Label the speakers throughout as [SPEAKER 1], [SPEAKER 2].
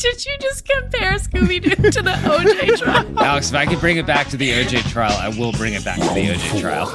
[SPEAKER 1] Did you just compare Scooby-Doo to the OJ trial?
[SPEAKER 2] Alex, if I could bring it back to the OJ trial, I will bring it back to the OJ trial.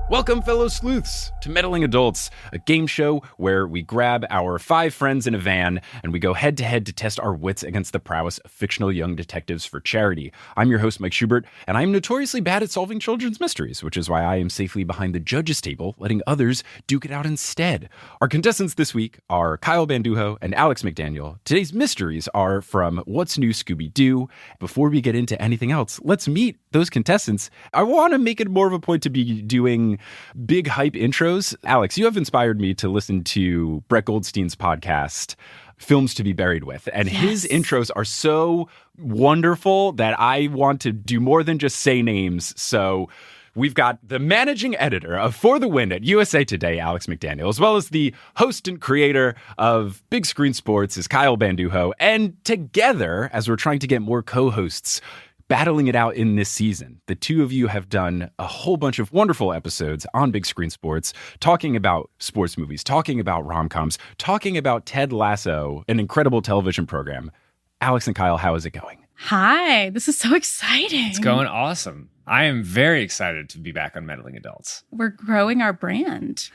[SPEAKER 3] Welcome, fellow sleuths, to Meddling Adults, a game show where we grab our 5 friends in a van and we go head-to-head to test our wits against the prowess of fictional young detectives for charity. I'm your host, Mike Schubert, and I'm notoriously bad at solving children's mysteries, which is why I am safely behind the judges' table, letting others duke it out instead. Our contestants this week are Kyle Bandujo and Alex McDaniel. Today's mysteries are from What's New, Scooby-Doo. Before we get into anything else, let's meet those contestants. I want to make it more of a point to be doing big hype intros. Alex, you have inspired me to listen to Brett Goldstein's podcast, Films to be Buried With. And his intros are so wonderful that I want to do more than just say names. So we've got the managing editor of For the Win at USA Today, Alex McDaniel, as well as the host and creator of Big Screen Sports is Kyle Bandujo. And together, as we're trying to get more co-hosts battling it out in this season, the two of you have done a whole bunch of wonderful episodes on Big Screen Sports, talking about sports movies, talking about rom-coms, talking about Ted Lasso, an incredible television program. Alex and Kyle, how is it going?
[SPEAKER 1] Hi, this is so exciting.
[SPEAKER 2] It's going awesome. I am very excited to be back on Meddling Adults.
[SPEAKER 1] We're growing our brand.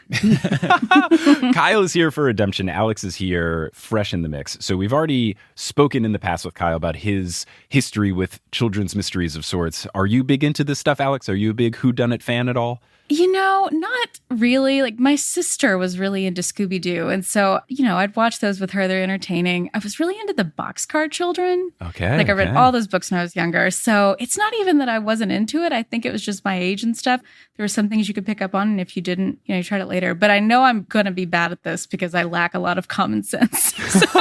[SPEAKER 3] Kyle is here for redemption. Alex is here fresh in the mix. So we've already spoken in the past with Kyle about his history with children's mysteries of sorts. Are you big into this stuff, Alex? Are you a big whodunit fan at all?
[SPEAKER 1] You know, not really. Like, my sister was really into Scooby-Doo. And so, you know, I'd watch those with her. They're entertaining. I was really into the Boxcar Children.
[SPEAKER 3] Okay.
[SPEAKER 1] Like, I read all those books when I was younger. So it's not even that I wasn't into it. I think it was just my age and stuff. There were some things you could pick up on. And if you didn't, you know, you tried it later. But I know I'm going to be bad at this because I lack a lot of common sense. So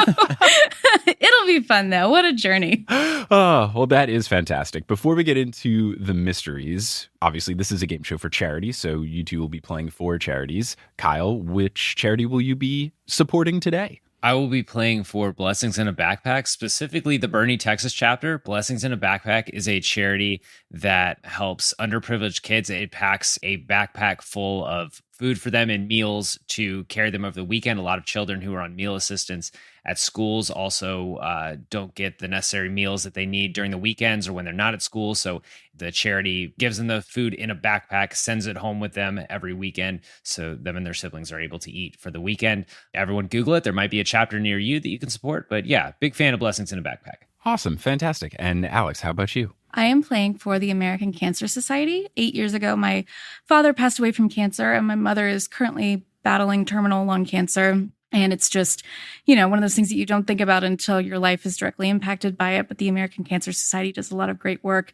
[SPEAKER 1] it'll be fun, though. What a journey.
[SPEAKER 3] Oh, well, that is fantastic. Before we get into the mysteries, obviously, this is a game show for charity, so you two will be playing for charities. Kyle, which charity will you be supporting today?
[SPEAKER 2] I will be playing for Blessings in a Backpack, specifically the Bernie, Texas chapter. Blessings in a Backpack is a charity that helps underprivileged kids. It packs a backpack full of food for them and meals to carry them over the weekend. A lot of children who are on meal assistance at schools also don't get the necessary meals that they need during the weekends or when they're not at school. So the charity gives them the food in a backpack, sends it home with them every weekend so them and their siblings are able to eat for the weekend. Everyone Google it. There might be a chapter near you that you can support. But yeah, big fan of Blessings in a Backpack.
[SPEAKER 3] Awesome. Fantastic. And Alex, how about you?
[SPEAKER 1] I am playing for the American Cancer Society. 8 years ago, my father passed away from cancer, and my mother is currently battling terminal lung cancer. And it's just, you know, one of those things that you don't think about until your life is directly impacted by it. But the American Cancer Society does a lot of great work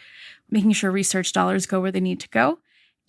[SPEAKER 1] making sure research dollars go where they need to go.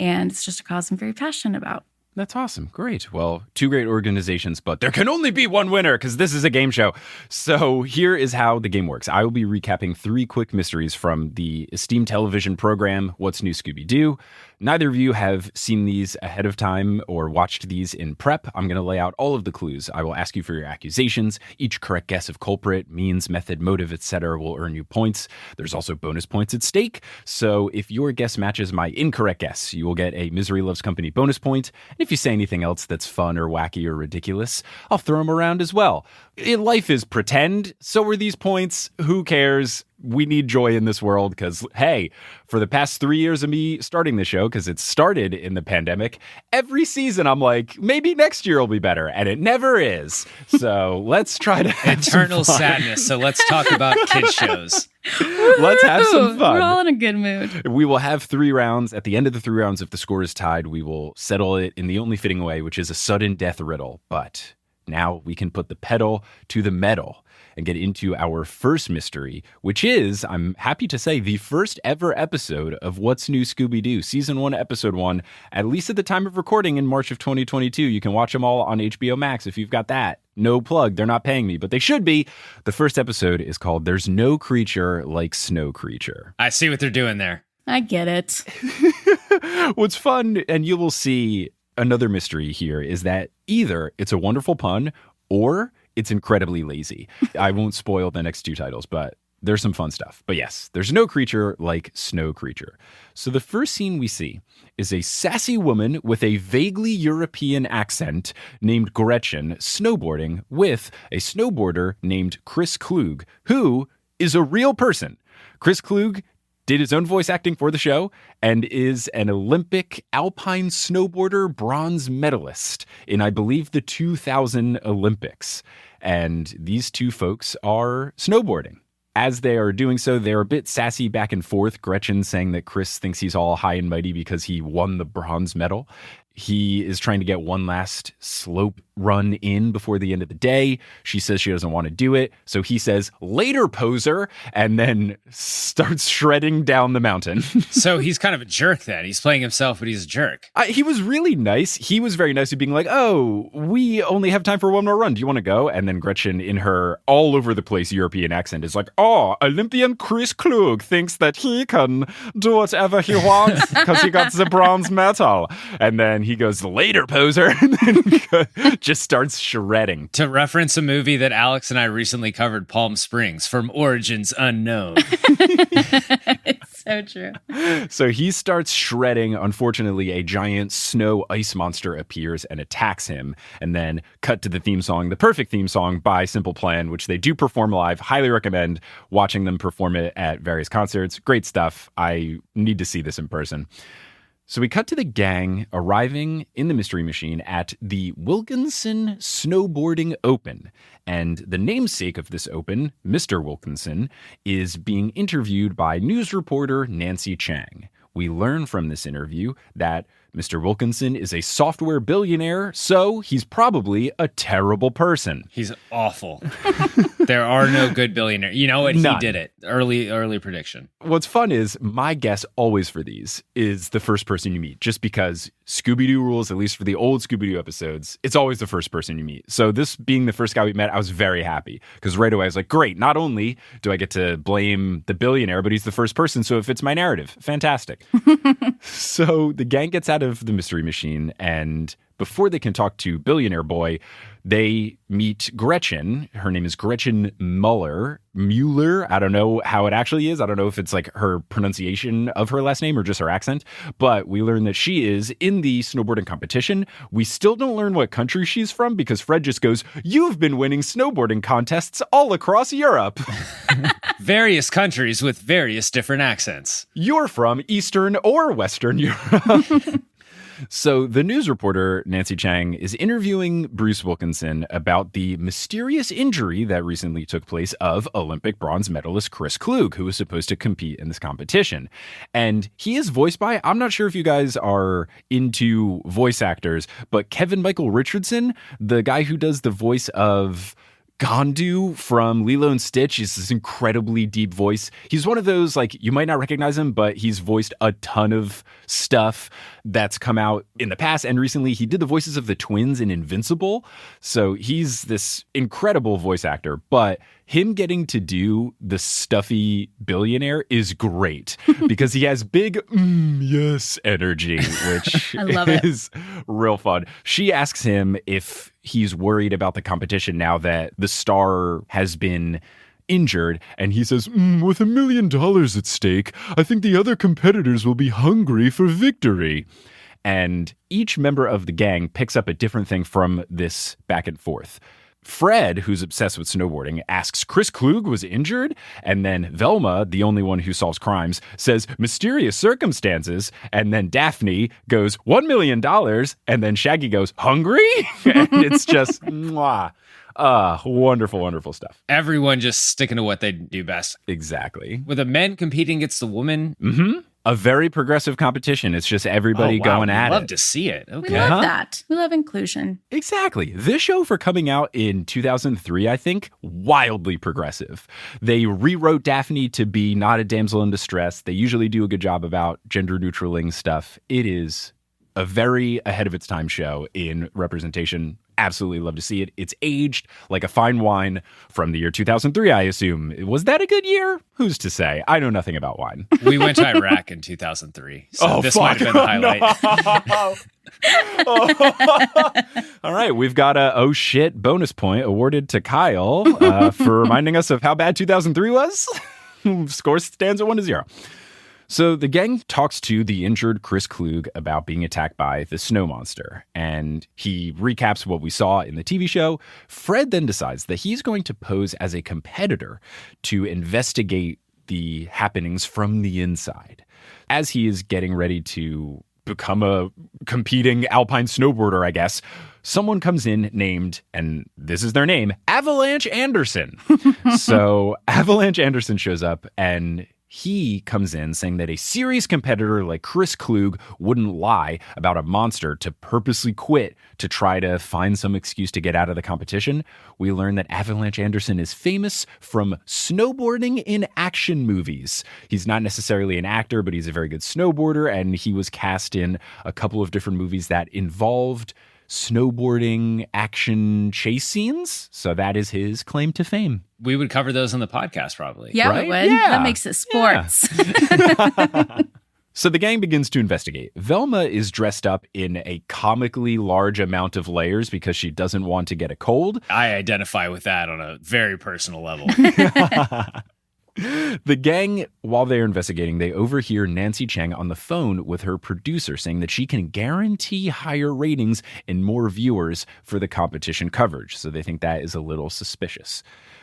[SPEAKER 1] And it's just a cause I'm very passionate about.
[SPEAKER 3] That's awesome. Great. Well, two great organizations, but there can only be one winner because this is a game show. So here is how the game works. I will be recapping 3 quick mysteries from the esteemed television program, What's New, Scooby-Doo. Neither of you have seen these ahead of time or watched these in prep. I'm going to lay out all of the clues. I will ask you for your accusations. Each correct guess of culprit, means, method, motive, etc. will earn you points. There's also bonus points at stake. So if your guess matches my incorrect guess, you will get a Misery Loves Company bonus point. And if you say anything else that's fun or wacky or ridiculous, I'll throw them around as well. Life is pretend. So are these points. Who cares? We need joy in this world because, hey, for the past 3 years of me starting the show, because it started in the pandemic, every season I'm like, maybe next year will be better. And it never is. So let's try to have
[SPEAKER 2] Eternal
[SPEAKER 3] some fun.
[SPEAKER 2] sadness. So let's talk about kids shows.
[SPEAKER 3] Let's have some fun.
[SPEAKER 1] We're all in a good mood.
[SPEAKER 3] We will have 3 rounds. At the end of the 3 rounds, if the score is tied, we will settle it in the only fitting way, which is a sudden death riddle. But now we can put the pedal to the metal and get into our first mystery, which is, I'm happy to say, the first ever episode of What's New, Scooby-Doo, Season 1, Episode 1, at least at the time of recording in March of 2022. You can watch them all on HBO Max if you've got that. No plug. They're not paying me, but they should be. The first episode is called There's No Creature Like Snow Creature.
[SPEAKER 2] I see what they're doing there.
[SPEAKER 1] I get it.
[SPEAKER 3] What's fun, and you will see another mystery here, is that either it's a wonderful pun or It's incredibly lazy. I won't spoil the next two titles, but there's some fun stuff. But yes, there's no creature like Snow Creature. So the first scene we see is a sassy woman with a vaguely European accent named Gretchen snowboarding with a snowboarder named Chris Klug, who is a real person. Chris Klug did his own voice acting for the show and is an Olympic alpine snowboarder bronze medalist in, I believe, the 2000 Olympics. And these two folks are snowboarding. As they are doing so, they're a bit sassy back and forth. Gretchen saying that Chris thinks he's all high and mighty because he won the bronze medal. He is trying to get one last slope run in before the end of the day. She says she doesn't want to do it. So he says, later, poser, and then starts shredding down the mountain.
[SPEAKER 2] So he's kind of a jerk then. He's playing himself, but he's a jerk.
[SPEAKER 3] He was really nice. He was very nice at being like, oh, we only have time for one more run. Do you want to go? And then Gretchen, in her all over the place European accent, is like, oh, Olympian Chris Klug thinks that he can do whatever he wants because he got the bronze medal. And then he goes, later, poser, and then just starts shredding.
[SPEAKER 2] To reference a movie that Alex and I recently covered, Palm Springs, from origins unknown.
[SPEAKER 1] It's so true.
[SPEAKER 3] So he starts shredding. Unfortunately, a giant snow ice monster appears and attacks him. And then cut to the theme song, the perfect theme song by Simple Plan, which they do perform live. Highly recommend watching them perform it at various concerts. Great stuff. I need to see this in person. So we cut to the gang arriving in the Mystery Machine at the Wilkinson Snowboarding Open. And the namesake of this open, Mr. Wilkinson, is being interviewed by news reporter Nancy Chang. We learn from this interview that Mr. Wilkinson is a software billionaire, so he's probably a terrible person.
[SPEAKER 2] He's awful. There are no good billionaires. You know what?
[SPEAKER 3] None.
[SPEAKER 2] He did it. Early prediction.
[SPEAKER 3] What's fun is my guess always for these is the first person you meet, just because Scooby-Doo rules, at least for the old Scooby-Doo episodes, it's always the first person you meet. So this being the first guy we met, I was very happy because right away I was like, great, not only do I get to blame the billionaire, but he's the first person, so it fits my narrative. Fantastic. So the gang gets out of the Mystery Machine, and before they can talk to Billionaire Boy, they meet Gretchen. Her name is Gretchen Mueller. I don't know how it actually is. I don't know if it's like her pronunciation of her last name or just her accent. But we learn that she is in the snowboarding competition. We still don't learn what country she's from because Fred just goes, "You've been winning snowboarding contests all across Europe."
[SPEAKER 2] Various countries with various different accents.
[SPEAKER 3] You're from Eastern or Western Europe. So the news reporter, Nancy Chang, is interviewing Bruce Wilkinson about the mysterious injury that recently took place of Olympic bronze medalist Chris Klug, who was supposed to compete in this competition. And he is voiced by, I'm not sure if you guys are into voice actors, but Kevin Michael Richardson, the guy who does the voice of Gandu from Lilo and Stitch, is this incredibly deep voice. He's one of those, like, you might not recognize him, but he's voiced a ton of stuff that's come out in the past. And recently he did the voices of the twins in Invincible. So he's this incredible voice actor, but him getting to do the stuffy billionaire is great because he has big, yes energy, which
[SPEAKER 1] I love
[SPEAKER 3] is real fun. She asks him if he's worried about the competition now that the star has been injured, and he says, with $1 million at stake, I think the other competitors will be hungry for victory. And each member of the gang picks up a different thing from this back and forth. Fred, who's obsessed with snowboarding, asks Chris Klug was injured, and then Velma, the only one who solves crimes, says mysterious circumstances, and then Daphne goes $1 million, and then Shaggy goes hungry, and it's just mwah. Wonderful, wonderful stuff.
[SPEAKER 2] Everyone just sticking to what they do best.
[SPEAKER 3] Exactly.
[SPEAKER 2] With the men competing against the women.
[SPEAKER 3] Mm-hmm. A very progressive competition. It's just everybody going at it.
[SPEAKER 2] Love to see it. Okay.
[SPEAKER 1] We love that. We love inclusion.
[SPEAKER 3] Exactly. This show, for coming out in 2003, I think, wildly progressive. They rewrote Daphne to be not a damsel in distress. They usually do a good job about gender-neutraling stuff. It is a very ahead of its time show in representation absolutely love to see it. It's aged like a fine wine from the year 2003, I assume. Was that a good year? Who's to say? I know nothing about wine.
[SPEAKER 2] We went to Iraq in 2003, so this might have been the highlight.
[SPEAKER 3] All right, we've got a oh shit bonus point awarded to Kyle for reminding us of how bad 2003 was. Score stands at 1-0. So the gang talks to the injured Chris Klug about being attacked by the snow monster, and he recaps what we saw in the TV show. Fred then decides that he's going to pose as a competitor to investigate the happenings from the inside. As he is getting ready to become a competing alpine snowboarder, I guess, someone comes in named, and this is their name, Avalanche Anderson. So Avalanche Anderson shows up, and he comes in saying that a serious competitor like Chris Klug wouldn't lie about a monster to purposely quit to try to find some excuse to get out of the competition. We learn that Avalanche Anderson is famous from snowboarding in action movies. He's not necessarily an actor, but he's a very good snowboarder, and he was cast in a couple of different movies that involved snowboarding action chase scenes. So that is his claim to fame.
[SPEAKER 2] We would cover those on the podcast, probably.
[SPEAKER 1] Yeah,
[SPEAKER 3] right?
[SPEAKER 1] we would.
[SPEAKER 3] Yeah.
[SPEAKER 1] That makes it sports.
[SPEAKER 3] Yeah. So the gang begins to investigate. Velma is dressed up in a comically large amount of layers because she doesn't want to get a cold.
[SPEAKER 2] I identify with that on a very personal level.
[SPEAKER 3] The gang, while they're investigating, they overhear Nancy Chang on the phone with her producer saying that she can guarantee higher ratings and more viewers for the competition coverage. So they think that is a little suspicious.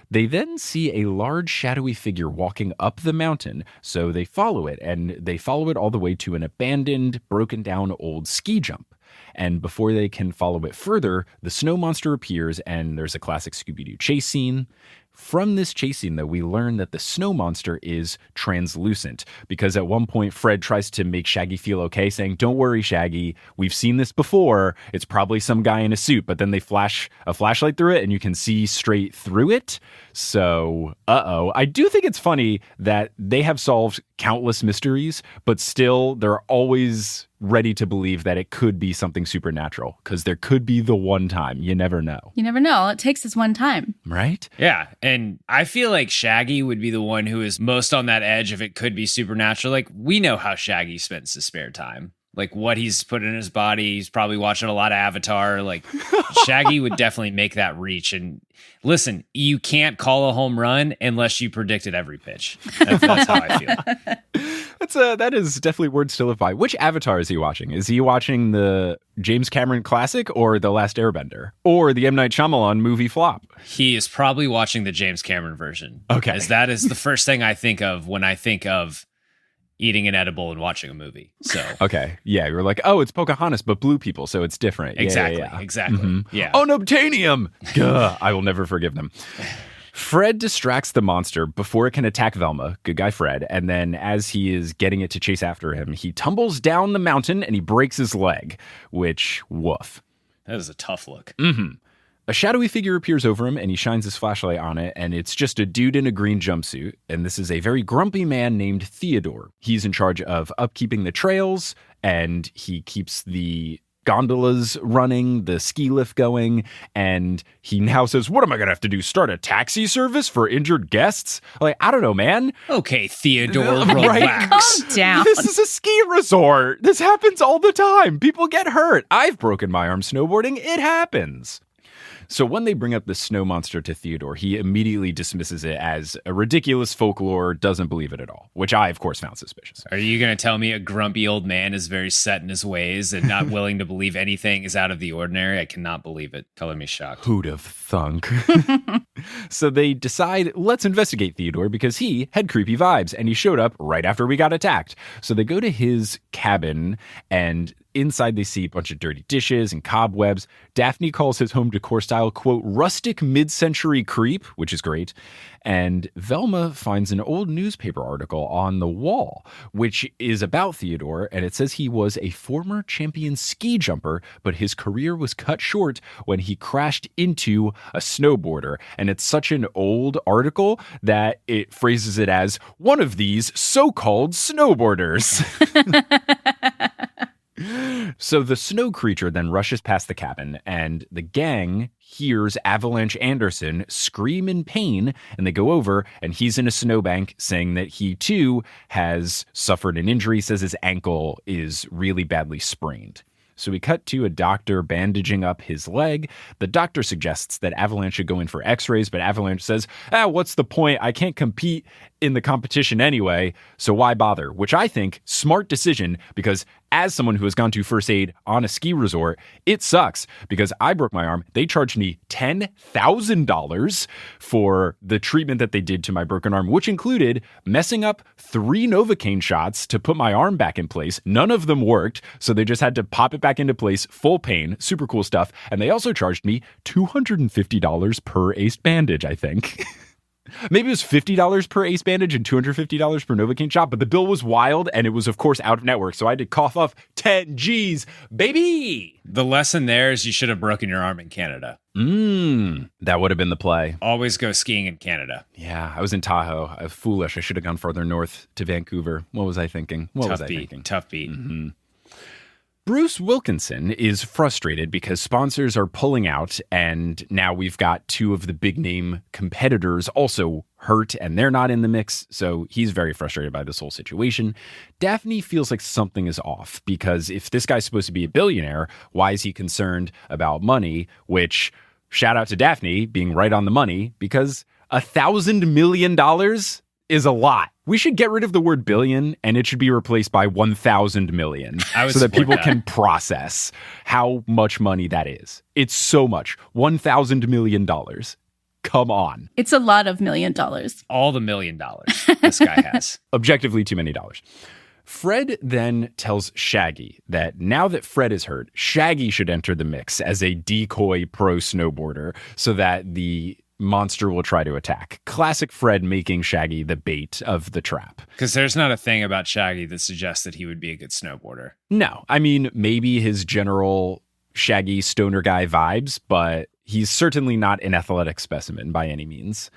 [SPEAKER 3] They then see a large shadowy figure walking up the mountain, so they follow it, and they follow it all the way to an abandoned, broken down old ski jump. And before they can follow it further, the snow monster appears, and there's a classic Scooby-Doo chase scene. From this chase scene, though, we learn that the snow monster is translucent, because at one point Fred tries to make Shaggy feel okay, saying, "Don't worry, Shaggy, we've seen this before. It's probably some guy in a suit," but then they flash a flashlight through it and you can see straight through it. So, I do think it's funny that they have solved countless mysteries, but still they're always ready to believe that it could be something supernatural, because there could be the one time. You never know.
[SPEAKER 1] You never know. All it takes is one time.
[SPEAKER 3] Right?
[SPEAKER 2] Yeah. And I feel like Shaggy would be the one who is most on that edge if it could be supernatural. Like, we know how Shaggy spends his spare time. Like, what he's put in his body. He's probably watching a lot of Avatar. Like, Shaggy would definitely make that reach. And listen, you can't call a home run unless you predicted every pitch. That's how I feel.
[SPEAKER 3] That is definitely words to live by. Which Avatar is he watching? Is he watching the James Cameron classic or The Last Airbender? Or the M. Night Shyamalan movie flop?
[SPEAKER 2] He is probably watching the James Cameron version.
[SPEAKER 3] Okay.
[SPEAKER 2] As that is the first thing I think of when I think of eating an edible and watching a movie. So
[SPEAKER 3] okay. Yeah, you're like, oh, it's Pocahontas, but blue people, so it's different.
[SPEAKER 2] Exactly.
[SPEAKER 3] Yeah.
[SPEAKER 2] Exactly.
[SPEAKER 3] Mm-hmm.
[SPEAKER 2] Yeah.
[SPEAKER 3] Unobtainium! Gah, I will never forgive them. Fred distracts the monster before it can attack Velma, good guy Fred, and then as he is getting it to chase after him, he tumbles down the mountain and he breaks his leg, which, woof.
[SPEAKER 2] That is a tough look.
[SPEAKER 3] Mm-hmm. A shadowy figure appears over him and he shines his flashlight on it, and it's just a dude in a green jumpsuit, and this is a very grumpy man named Theodore. He's in charge of upkeeping the trails, and he keeps the gondolas running, the ski lift going, and he now says, "What am I going to have to do? Start a taxi service for injured guests?" Like, I don't know, man.
[SPEAKER 2] Okay, Theodore,
[SPEAKER 3] Right?
[SPEAKER 2] relax.
[SPEAKER 1] Calm down.
[SPEAKER 3] This is a ski resort. This happens all the time. People get hurt. I've broken my arm snowboarding. It happens. So when they bring up the snow monster to Theodore, he immediately dismisses it as a ridiculous folklore, doesn't believe it at all, which I, of course, found suspicious.
[SPEAKER 2] Are you going to tell me a grumpy old man is very set in his ways and not willing to believe anything is out of the ordinary? I cannot believe it. Color me shocked.
[SPEAKER 3] Who'd have thunk? So they decide, let's investigate Theodore because he had creepy vibes and he showed up right after we got attacked. So they go to his cabin, and inside they see a bunch of dirty dishes and cobwebs. Daphne calls his home decor style, quote, rustic mid-century creep, which is great. And Velma finds an old newspaper article on the wall, which is about Theodore, and it says he was a former champion ski jumper, but his career was cut short when he crashed into a snowboarder. And it's such an old article that it phrases it as one of these so-called snowboarders. So the snow creature then rushes past the cabin, and the gang hears Avalanche Anderson scream in pain, and they go over, and he's in a snowbank saying that he too has suffered an injury, says his ankle is really badly sprained. So we cut to a doctor bandaging up his leg. The doctor suggests that Avalanche should go in for x-rays, but Avalanche says, what's the point? I can't compete in the competition anyway, so why bother? Which I think, smart decision, because as someone who has gone to first aid on a ski resort, it sucks because I broke my arm. They charged me $10,000 for the treatment that they did to my broken arm, which included messing up 3 Novocaine shots to put my arm back in place. None of them worked, so they just had to pop it back into place, full pain, super cool stuff. And they also charged me $250 per ace bandage, I think. Maybe it was $50 per ace bandage and $250 per Novocaine shot, but the bill was wild, and it was, of course, out of network. So I had to cough up 10 G's, baby!
[SPEAKER 2] The lesson there is you should have broken your arm in Canada.
[SPEAKER 3] That would have been the play.
[SPEAKER 2] Always go skiing in Canada.
[SPEAKER 3] Yeah, I was in Tahoe. I was foolish. I should have gone farther north to Vancouver. What was I thinking?
[SPEAKER 2] Tough beat.
[SPEAKER 3] Mm-hmm. Bruce Wilkinson is frustrated because sponsors are pulling out, and now we've got 2 of the big name competitors also hurt, and they're not in the mix, so he's very frustrated by this whole situation. Daphne feels like something is off, because if this guy's supposed to be a billionaire, why is he concerned about money? Which, shout out to Daphne being right on the money, because $1,000 million is a lot. We should get rid of the word billion, and it should be replaced by 1,000 million so that people can process how much money that is. It's so much. $1,000 million. Come on.
[SPEAKER 1] It's a lot of $1 million.
[SPEAKER 2] All the $1 million this guy has.
[SPEAKER 3] Objectively, too many dollars. Fred then tells Shaggy that now that Fred is hurt, Shaggy should enter the mix as a decoy pro snowboarder so that the monster will try to attack. Classic Fred making Shaggy the bait of the trap.
[SPEAKER 2] Because there's not a thing about Shaggy that suggests that he would be a good snowboarder.
[SPEAKER 3] No, I mean, maybe his general Shaggy stoner guy vibes, but he's certainly not an athletic specimen by any means.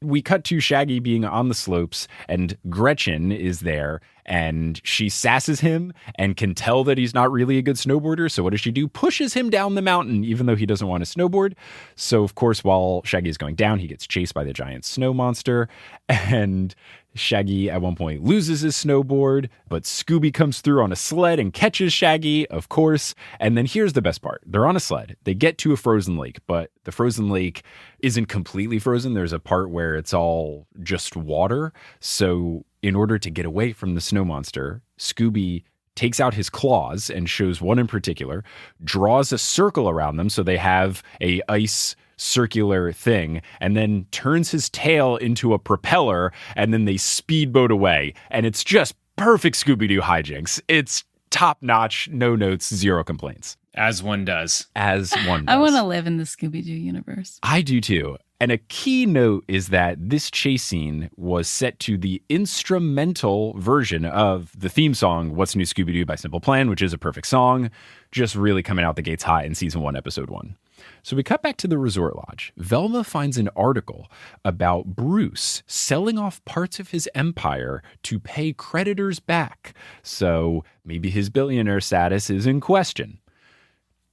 [SPEAKER 3] We cut to Shaggy being on the slopes, and Gretchen is there, and she sasses him and can tell that he's not really a good snowboarder. So what does she do? Pushes him down the mountain, even though he doesn't want to snowboard. So, of course, while Shaggy is going down, he gets chased by the giant snow monster, and Shaggy at one point loses his snowboard, but Scooby comes through on a sled and catches Shaggy, of course. And then here's the best part. They're on a sled. They get to a frozen lake, but the frozen lake isn't completely frozen. There's a part where it's all just water. So in order to get away from the snow monster, Scooby takes out his claws and shows one in particular, draws a circle around them so they have a ice circular thing, and then turns his tail into a propeller, and then they speedboat away. And it's just perfect Scooby-Doo hijinks. It's top-notch, no notes, 0 complaints.
[SPEAKER 2] As one does.
[SPEAKER 3] As one does.
[SPEAKER 1] I want to live in the Scooby-Doo universe.
[SPEAKER 3] I do too. And a key note is that this chase scene was set to the instrumental version of the theme song, What's New Scooby-Doo by Simple Plan, which is a perfect song, just really coming out the gates hot in season 1, episode 1. So we cut back to the resort lodge. Velma finds an article about Bruce selling off parts of his empire to pay creditors back. So maybe his billionaire status is in question.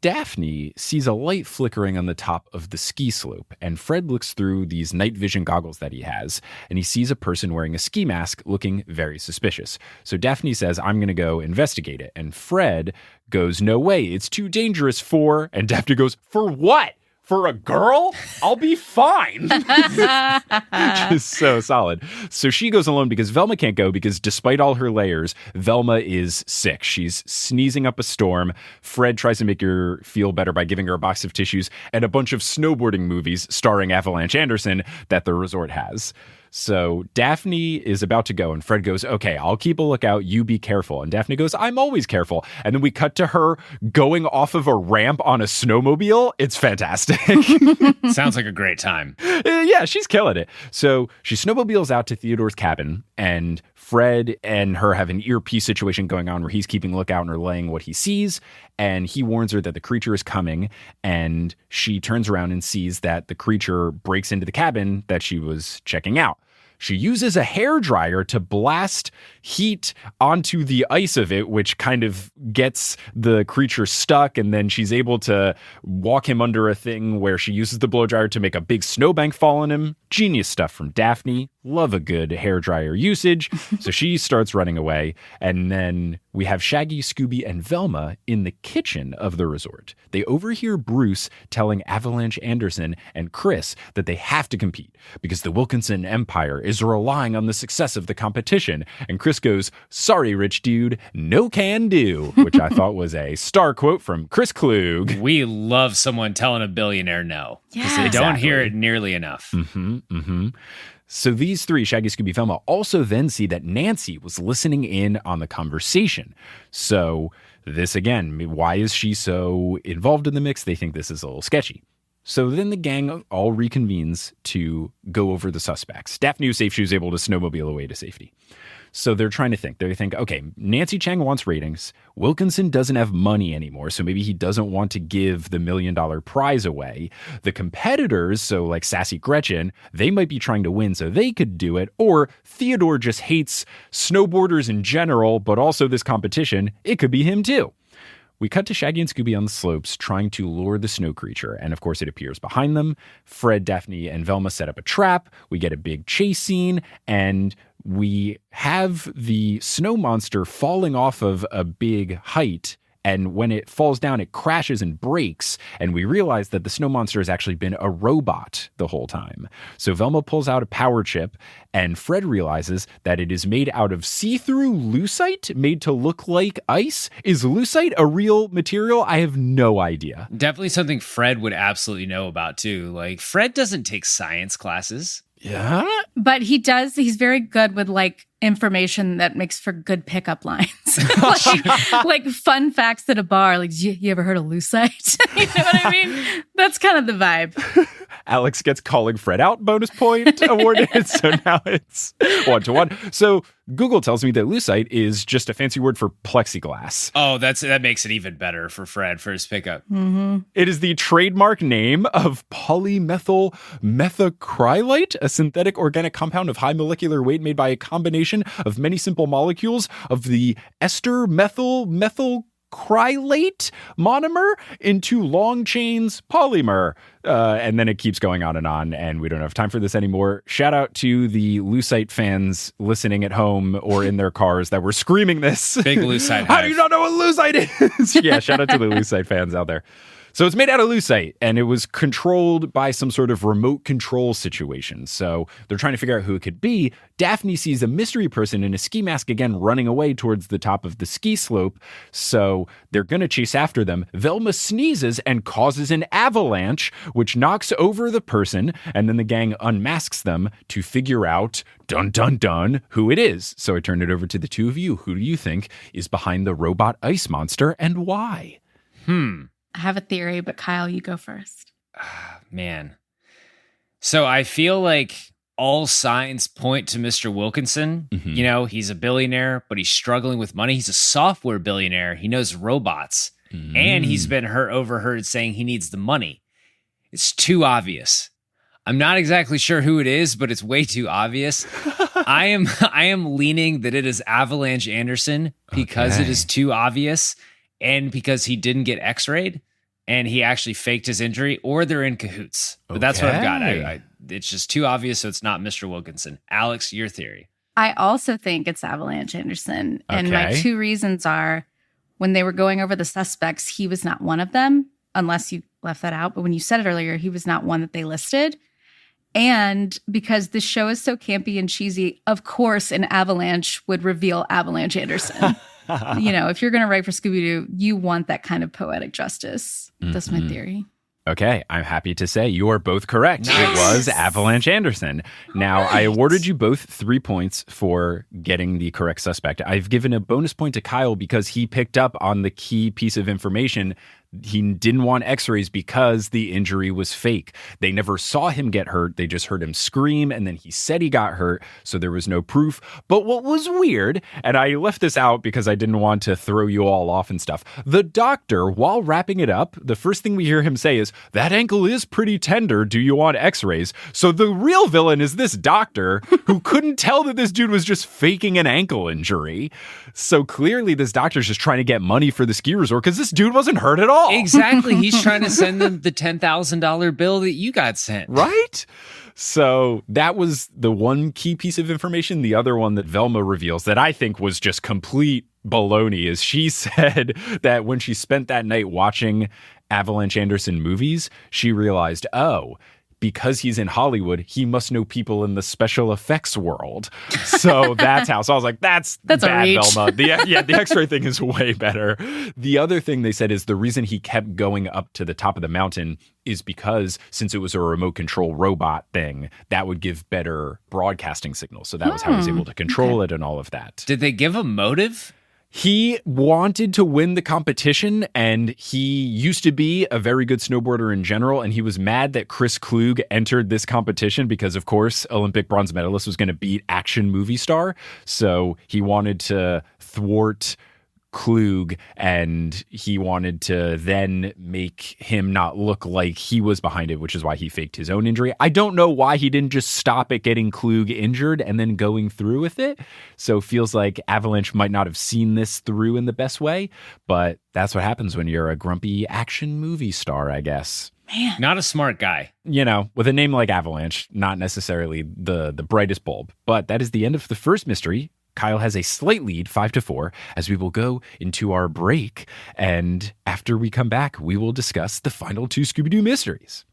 [SPEAKER 3] Daphne sees a light flickering on the top of the ski slope, and Fred looks through these night vision goggles that he has, and he sees a person wearing a ski mask looking very suspicious. So Daphne says, I'm going to go investigate it. And Fred goes, no way, it's too dangerous for... And Daphne goes, for what? For a girl? I'll be fine. Just so solid. So she goes alone because Velma can't go because despite all her layers, Velma is sick. She's sneezing up a storm. Fred tries to make her feel better by giving her a box of tissues and a bunch of snowboarding movies starring Avalanche Anderson that the resort has. So Daphne is about to go and Fred goes, okay, I'll keep a lookout. You be careful. And Daphne goes, I'm always careful. And then we cut to her going off of a ramp on a snowmobile. It's fantastic.
[SPEAKER 2] Sounds like a great time.
[SPEAKER 3] Yeah, she's killing it. So she snowmobiles out to Theodore's cabin, and Fred and her have an earpiece situation going on where he's keeping lookout and relaying what he sees. And he warns her that the creature is coming, and she turns around and sees that the creature breaks into the cabin that she was checking out. She uses a hairdryer to blast heat onto the ice of it, which kind of gets the creature stuck, and then she's able to walk him under a thing where she uses the blow dryer to make a big snowbank fall on him. Genius stuff from Daphne. Love a good hairdryer usage. So she starts running away, and then we have Shaggy, Scooby, and Velma in the kitchen of the resort. They overhear Bruce telling Avalanche Anderson and Chris that they have to compete because the Wilkinson Empire is relying on the success of the competition. And Chris goes, "Sorry, rich dude, no can do," which I thought was a star quote from Chris Klug.
[SPEAKER 2] We love someone telling a billionaire no. Because
[SPEAKER 1] Yeah.
[SPEAKER 2] they don't hear it nearly enough.
[SPEAKER 3] So these three, Shaggy, Scooby, Velma, also then see that Nancy was listening in on the conversation. So this again, why is she so involved in the mix? They think this is a little sketchy. So then the gang all reconvenes to go over the suspects. Daphne was safe. She was able to snowmobile away to safety. So they're trying to think. They think, okay, Nancy Chang wants ratings. Wilkinson doesn't have money anymore, so maybe he doesn't want to give the $1 million prize away. The competitors, so like Sassy Gretchen, they might be trying to win so they could do it. Or Theodore just hates snowboarders in general, but also this competition. It could be him too. We cut to Shaggy and Scooby on the slopes trying to lure the snow creature, and of course it appears behind them. Fred, Daphne, and Velma set up a trap. We get a big chase scene, and we have the snow monster falling off of a big height, and when it falls down, it crashes and breaks, and we realize that the snow monster has actually been a robot the whole time. So Velma pulls out a power chip, and Fred realizes that it is made out of see-through lucite made to look like ice. Is lucite a real material? I have no idea.
[SPEAKER 2] Definitely something Fred would absolutely know about, too. Like, Fred doesn't take science classes.
[SPEAKER 3] Yeah?
[SPEAKER 1] But he does. He's very good with like information that makes for good pickup lines. like fun facts at a bar. Like, you ever heard of lucite? You know what I mean? That's kind of the vibe.
[SPEAKER 3] Alex gets calling Fred out bonus point awarded. So now it's 1-1. So Google tells me that lucite is just a fancy word for plexiglass.
[SPEAKER 2] Oh, that makes it even better for Fred for his pickup.
[SPEAKER 1] Mm-hmm.
[SPEAKER 3] It is the trademark name of polymethyl methacrylate, a synthetic organic compound of high molecular weight made by a combination of many simple molecules of the ester methylcrylate monomer into long chains polymer. And then it keeps going on, and we don't have time for this anymore. Shout out to the lucite fans listening at home or in their cars that were screaming this.
[SPEAKER 2] Big lucite
[SPEAKER 3] How do you not know what lucite is? Yeah, shout out to the lucite fans out there. So it's made out of lucite, and it was controlled by some sort of remote control situation. So they're trying to figure out who it could be. Daphne sees a mystery person in a ski mask again running away towards the top of the ski slope. So they're going to chase after them. Velma sneezes and causes an avalanche, which knocks over the person, and then the gang unmasks them to figure out, dun dun dun, who it is. So I turn it over to the two of you. Who do you think is behind the robot ice monster, and why?
[SPEAKER 1] I have a theory, but Kyle, you go first.
[SPEAKER 2] Man. So I feel like all signs point to Mr. Wilkinson.
[SPEAKER 3] Mhm.
[SPEAKER 2] You know, he's a billionaire, but he's struggling with money. He's a software billionaire. He knows robots. And he's been overheard saying he needs the money. It's too obvious. I'm not exactly sure who it is, but it's way too obvious. I am leaning that it is Avalanche Anderson because it is too obvious. And because he didn't get x-rayed and he actually faked his injury, or they're in cahoots. But that's what I've got. It's just too obvious, so it's not Mr. Wilkinson. Alex, your theory.
[SPEAKER 1] I also think it's Avalanche Anderson. And my
[SPEAKER 3] Okay.
[SPEAKER 1] two reasons are when they were going over the suspects, he was not one of them, unless you left that out. But when you said it earlier, he was not one that they listed. And because this show is so campy and cheesy, of course, an avalanche would reveal Avalanche Anderson. You know, if you're going to write for Scooby-Doo, you want that kind of poetic justice. That's my theory.
[SPEAKER 3] Okay, I'm happy to say you are both correct.
[SPEAKER 2] Nice.
[SPEAKER 3] It was Avalanche Anderson. Now, I awarded you both 3 points for getting the correct suspect. I've given a bonus point to Kyle because he picked up on the key piece of information he didn't want x-rays because the injury was fake. They never saw him get hurt. They just heard him scream, and then he said he got hurt, so there was no proof. But what was weird, and I left this out because I didn't want to throw you all off and stuff, the doctor, while wrapping it up, the first thing we hear him say is, "That ankle is pretty tender. Do you want x-rays?" So the real villain is this doctor who couldn't tell that this dude was just faking an ankle injury. So clearly this doctor's just trying to get money for the ski resort because this dude wasn't hurt at all.
[SPEAKER 2] Exactly. He's trying to send them the $10,000 bill that you got sent.
[SPEAKER 3] Right? So that was the one key piece of information. The other one that Velma reveals that I think was just complete baloney is she said that when she spent that night watching Avalanche Anderson movies, she realized, oh, because he's in Hollywood, he must know people in the special effects world. So that's how. So I was like, that's bad,
[SPEAKER 1] a reach.
[SPEAKER 3] Velma. The x-ray thing is way better. The other thing they said is the reason he kept going up to the top of the mountain is because since it was a remote control robot thing, that would give better broadcasting signals. So that was how he was able to control it and all of that.
[SPEAKER 2] Did they give a motive?
[SPEAKER 3] He wanted to win the competition, and he used to be a very good snowboarder in general, and he was mad that Chris Klug entered this competition because, of course, Olympic bronze medalist was going to beat action movie star. So he wanted to thwart Klug, and he wanted to then make him not look like he was behind it, which is why he faked his own injury. I don't know why he didn't just stop at getting Klug injured and then going through with it. So feels like Avalanche might not have seen this through in the best way, but that's what happens when you're a grumpy action movie star, I guess.
[SPEAKER 1] Man.
[SPEAKER 2] Not a smart guy.
[SPEAKER 3] You know, with a name like Avalanche, not necessarily the brightest bulb. But that is the end of the first mystery. Kyle has a slight lead, 5-4, as we will go into our break. And after we come back, we will discuss the final two Scooby-Doo mysteries.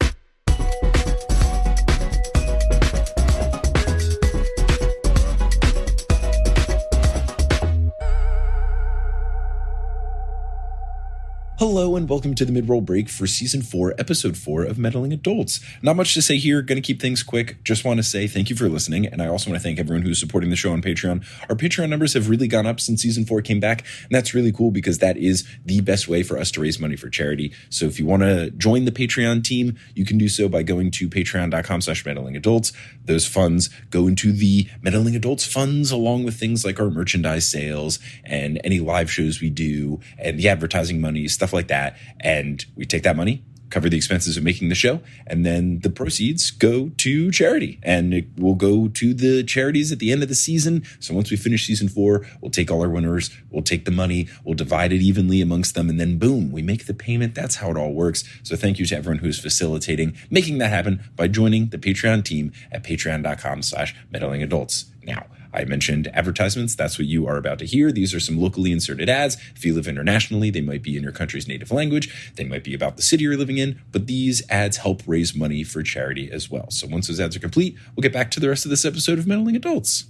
[SPEAKER 4] Hello and welcome to the mid-roll break for Season 4, Episode 4 of Meddling Adults. Not much to say here, going to keep things quick. Just want to say thank you for listening, and I also want to thank everyone who's supporting the show on Patreon. Our Patreon numbers have really gone up since Season 4 came back, and that's really cool because that is the best way for us to raise money for charity. So if you want to join the Patreon team, you can do so by going to patreon.com/meddlingadults. Those funds go into the Meddling Adults funds, along with things like our merchandise sales and any live shows we do and the advertising money, stuff like that. And we take that money, cover the expenses of making the show, and then the proceeds go to charity. And it will go to the charities at the end of the season. So once we finish Season 4, we'll take all our winners, we'll take the money, we'll divide it evenly amongst them, and then boom, we make the payment. That's how it all works. So thank you to everyone who's facilitating making that happen by joining the Patreon team at patreon.com/meddlingadults. Now, I mentioned advertisements. That's what you are about to hear. These are some locally inserted ads. If you live internationally, they might be in your country's native language. They might be about the city you're living in, but these ads help raise money for charity as well. So once those ads are complete, we'll get back to the rest of this episode of Meddling Adults.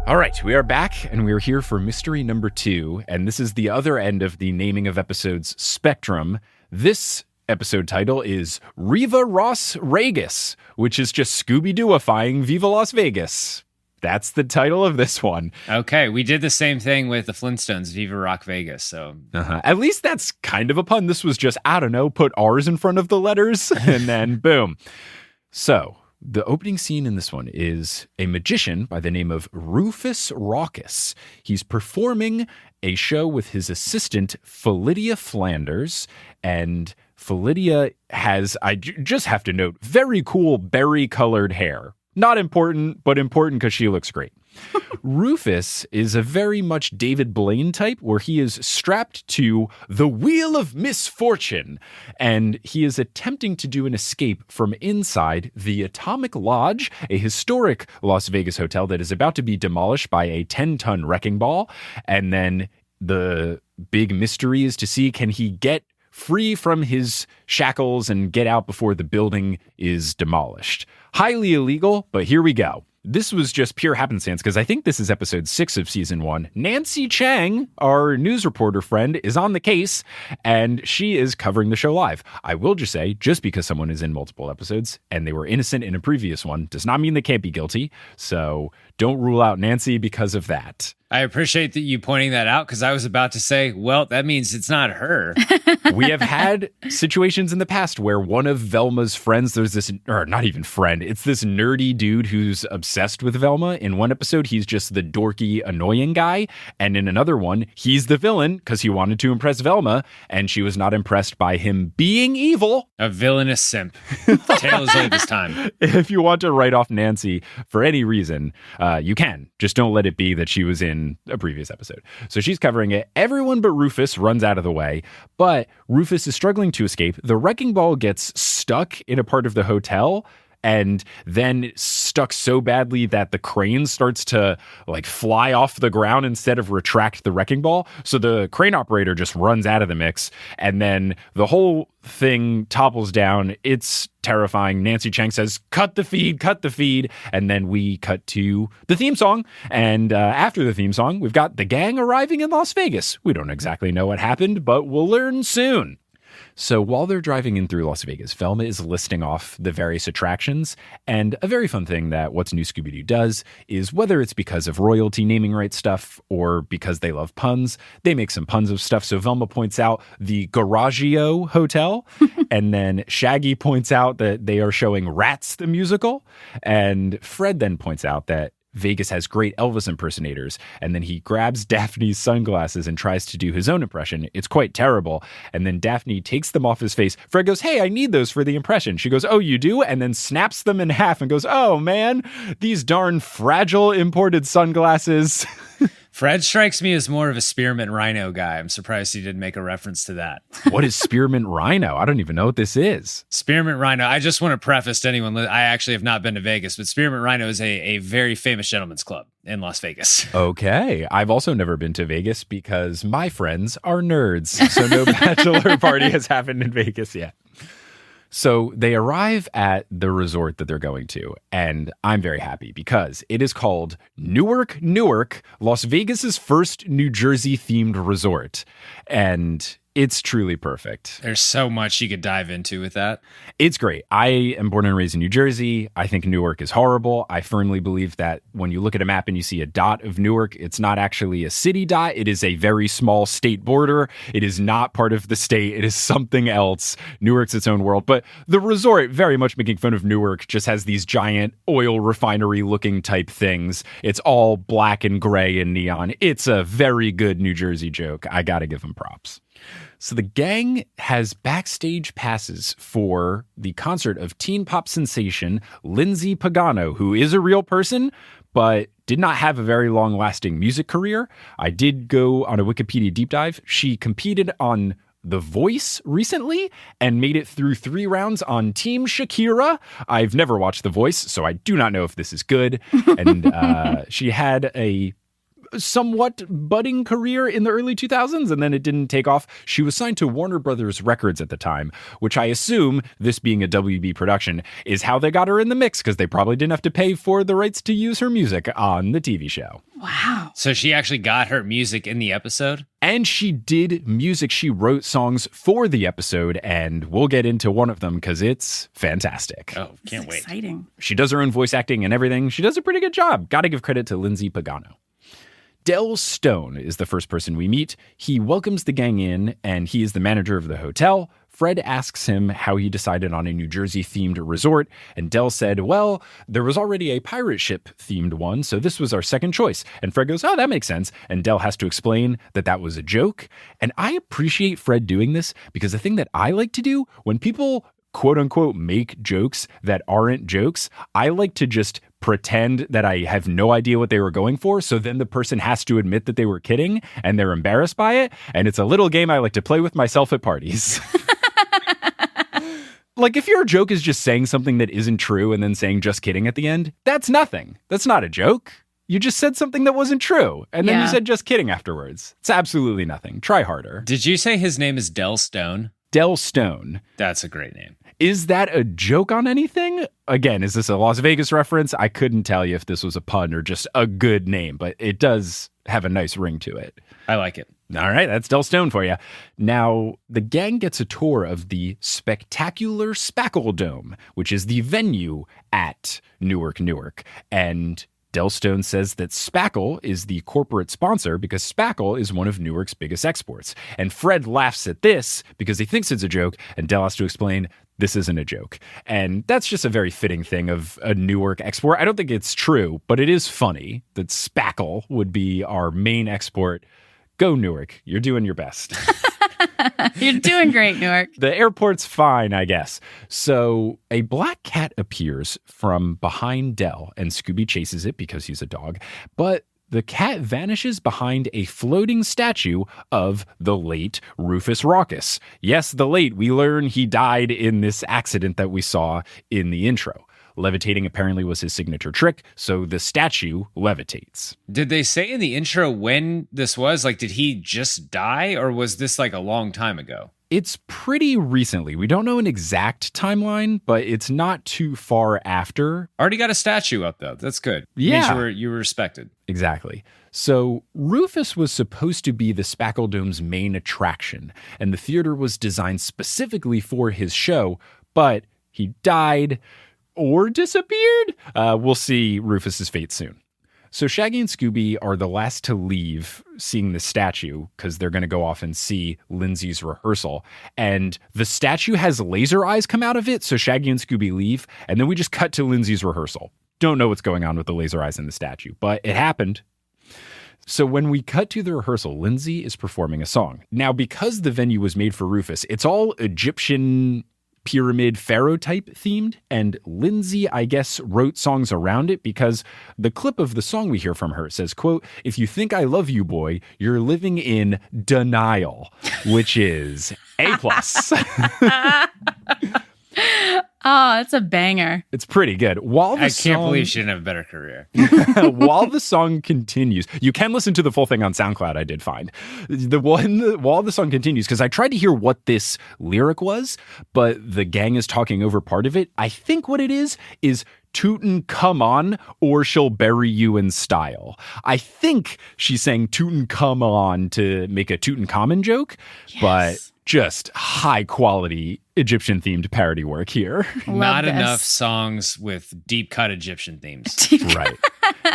[SPEAKER 3] All right, we are back, and we are here for mystery number 2, and this is the other end of the naming of episodes spectrum. This episode title is Riva Ross Regas, which is just Scooby-Dooifying Viva Las Vegas. That's the title of this one.
[SPEAKER 2] Okay, we did the same thing with the Flintstones, Viva Rock Vegas. So
[SPEAKER 3] At least that's kind of a pun. This was just, I don't know, put R's in front of the letters, and then boom. So the opening scene in this one is a magician by the name of Rufus Raucus. He's performing a show with his assistant, Philidia Flanders, and Philidia has, I just have to note, very cool berry-colored hair. Not important, but important because she looks great. Rufus is a very much David Blaine type where he is strapped to the wheel of misfortune, and he is attempting to do an escape from inside the Atomic Lodge, a historic Las Vegas hotel that is about to be demolished by a 10-ton wrecking ball. And then the big mystery is to see, can he get free from his shackles and get out before the building is demolished? Highly illegal, but here we go. this was just pure happenstance because I think this is episode 6 of season 1. Nancy Chang, our news reporter friend, is on the case and she is covering the show live. I will just say, just because someone is in multiple episodes and they were innocent in a previous one does not mean they can't be guilty. So don't rule out Nancy because of that.
[SPEAKER 2] I appreciate that you pointing that out because I was about to say, well, that means it's not her.
[SPEAKER 3] We have had situations in the past where one of Velma's friends, there's this, or not even friend, it's this nerdy dude who's obsessed with Velma. In one episode, he's just the dorky, annoying guy. And in another one, he's the villain because he wanted to impress Velma and she was not impressed by him being evil.
[SPEAKER 2] A villainous simp. Tale as old as time.
[SPEAKER 3] If you want to write off Nancy for any reason, you can. Just don't let it be that she was in a previous episode. So she's covering it. Everyone but Rufus runs out of the way, but Rufus is struggling to escape. The wrecking ball gets stuck in a part of the hotel and then stuck so badly that the crane starts to like fly off the ground instead of retract the wrecking ball. So the crane operator just runs out of the mix and then the whole thing topples down. It's terrifying. Nancy Chang says, cut the feed. And then we cut to the theme song. And after the theme song, we've got the gang arriving in Las Vegas. We don't exactly know what happened, but we'll learn soon. So while they're driving in through Las Vegas, Velma is listing off the various attractions. And a very fun thing that What's New Scooby-Doo does is whether it's because of royalty naming rights stuff or because they love puns, they make some puns of stuff. So Velma points out the Garagio Hotel. And then Shaggy points out that they are showing Rats the musical. And Fred then points out that Vegas has great Elvis impersonators, and then he grabs Daphne's sunglasses and tries to do his own impression. It's quite terrible. And then Daphne takes them off his face. Fred goes, hey, I need those for the impression. She goes, oh, you do? And then snaps them in half and goes, oh, man, these darn fragile imported sunglasses.
[SPEAKER 2] Fred strikes me as more of a spearmint rhino guy. I'm surprised he didn't make a reference to that.
[SPEAKER 3] What is spearmint rhino? I don't even know what this is.
[SPEAKER 2] Spearmint rhino. I just want to preface to anyone, I actually have not been to Vegas, but spearmint rhino is a very famous gentleman's club in Las Vegas.
[SPEAKER 3] Okay. I've also never been to Vegas because my friends are nerds. So no bachelor party has happened in Vegas yet. So they arrive at the resort that they're going to, and I'm very happy because it is called Newark, Las Vegas's first New Jersey themed resort. And it's truly perfect.
[SPEAKER 2] There's so much you could dive into with that.
[SPEAKER 3] It's great. I am born and raised in New Jersey. I think Newark is horrible. I firmly believe that when you look at a map and you see a dot of Newark, it's not actually a city dot. It is a very small state border. It is not part of the state. It is something else. Newark's its own world. But the resort, very much making fun of Newark, just has these giant oil refinery looking type things. It's all black and gray and neon. It's a very good New Jersey joke. I got to give them props. So the gang has backstage passes for the concert of teen pop sensation Lindsay Pagano, who is a real person, but did not have a very long-lasting music career. I did go on a Wikipedia deep dive. She competed on The Voice recently and made it through 3 rounds on Team Shakira. I've never watched The Voice, so I do not know if this is good. And she had a somewhat budding career in the early 2000s, and then it didn't take off. She was signed to Warner Brothers Records at the time, which I assume, this being a WB production, is how they got her in the mix, because they probably didn't have to pay for the rights to use her music on the TV show.
[SPEAKER 1] Wow.
[SPEAKER 2] So she actually got her music in the episode?
[SPEAKER 3] And she did music. She wrote songs for the episode, and we'll get into one of them because it's fantastic.
[SPEAKER 2] Oh, can't wait.
[SPEAKER 1] Exciting.
[SPEAKER 3] She does her own voice acting and everything. She does a pretty good job. Got to give credit to Lindsay Pagano. Del Stone is the first person we meet. He welcomes the gang in, and he is the manager of the hotel. Fred asks him how he decided on a New Jersey-themed resort, and Del said, well, there was already a pirate ship-themed one, so this was our second choice. And Fred goes, oh, that makes sense. And Del has to explain that that was a joke. And I appreciate Fred doing this, because the thing that I like to do, when people quote-unquote make jokes that aren't jokes, I like to just pretend that I have no idea what they were going for, so then the person has to admit that they were kidding, and they're embarrassed by it, and it's a little game I like to play with myself at parties. Like, if your joke is just saying something that isn't true and then saying just kidding at the end, that's nothing. That's not a joke. You just said something that wasn't true, and then you said just kidding afterwards. It's absolutely nothing. Try harder.
[SPEAKER 2] Did you say his name is Del Stone?
[SPEAKER 3] Del Stone.
[SPEAKER 2] That's a great name.
[SPEAKER 3] Is that a joke on anything? Again, is this a Las Vegas reference? I couldn't tell you if this was a pun or just a good name, but it does have a nice ring to it.
[SPEAKER 2] I like it.
[SPEAKER 3] All right, that's Del Stone for you. Now, the gang gets a tour of the spectacular Spackle Dome, which is the venue at Newark. And Del Stone says that Spackle is the corporate sponsor because Spackle is one of Newark's biggest exports. And Fred laughs at this because he thinks it's a joke, and Del has to explain this isn't a joke. And that's just a very fitting thing of a Newark export. I don't think it's true, but it is funny that Spackle would be our main export. Go Newark. You're doing your best.
[SPEAKER 1] You're doing great, Newark.
[SPEAKER 3] The airport's fine, I guess. So a black cat appears from behind Del, and Scooby chases it because he's a dog. But the cat vanishes behind a floating statue of the late Rufus Raucus. Yes, the late. We learn he died in this accident that we saw in the intro. Levitating apparently was his signature trick, so the statue levitates.
[SPEAKER 2] Did they say in the intro when this was? Like, did he just die, or was this like a long time ago?
[SPEAKER 3] It's pretty recently. We don't know an exact timeline, but it's not too far after.
[SPEAKER 2] Already got a statue up, though. That's good.
[SPEAKER 3] Yeah.
[SPEAKER 2] Means you were respected.
[SPEAKER 3] Exactly. So Rufus was supposed to be the Spackle Dome's main attraction, and the theater was designed specifically for his show, but he died or disappeared. We'll see Rufus's fate soon. So Shaggy and Scooby are the last to leave seeing the statue because they're going to go off and see Lindsay's rehearsal. And the statue has laser eyes come out of it, so Shaggy and Scooby leave, and then we just cut to Lindsay's rehearsal. Don't know what's going on with the laser eyes in the statue, but it happened. So when we cut to the rehearsal, Lindsay is performing a song. Now, because the venue was made for Rufus, it's all Egyptian pyramid pharaoh type themed, and Lindsay, I guess, wrote songs around it because the clip of the song we hear from her says, quote, "If you think I love you, boy, you're living in denial," which is A+.
[SPEAKER 1] Oh, it's a banger.
[SPEAKER 3] It's pretty good.
[SPEAKER 2] I can't believe she didn't have a better career.
[SPEAKER 3] While the song continues, you can listen to the full thing on SoundCloud, I did find. While the song continues, because I tried to hear what this lyric was, but the gang is talking over part of it. I think what it is Tootin' come on, or she'll bury you in style. I think she's saying Tootin' come on to make a Tutankhamun joke, but just high quality Egyptian themed parody work here.
[SPEAKER 2] Not enough songs with deep cut Egyptian themes.
[SPEAKER 3] Right.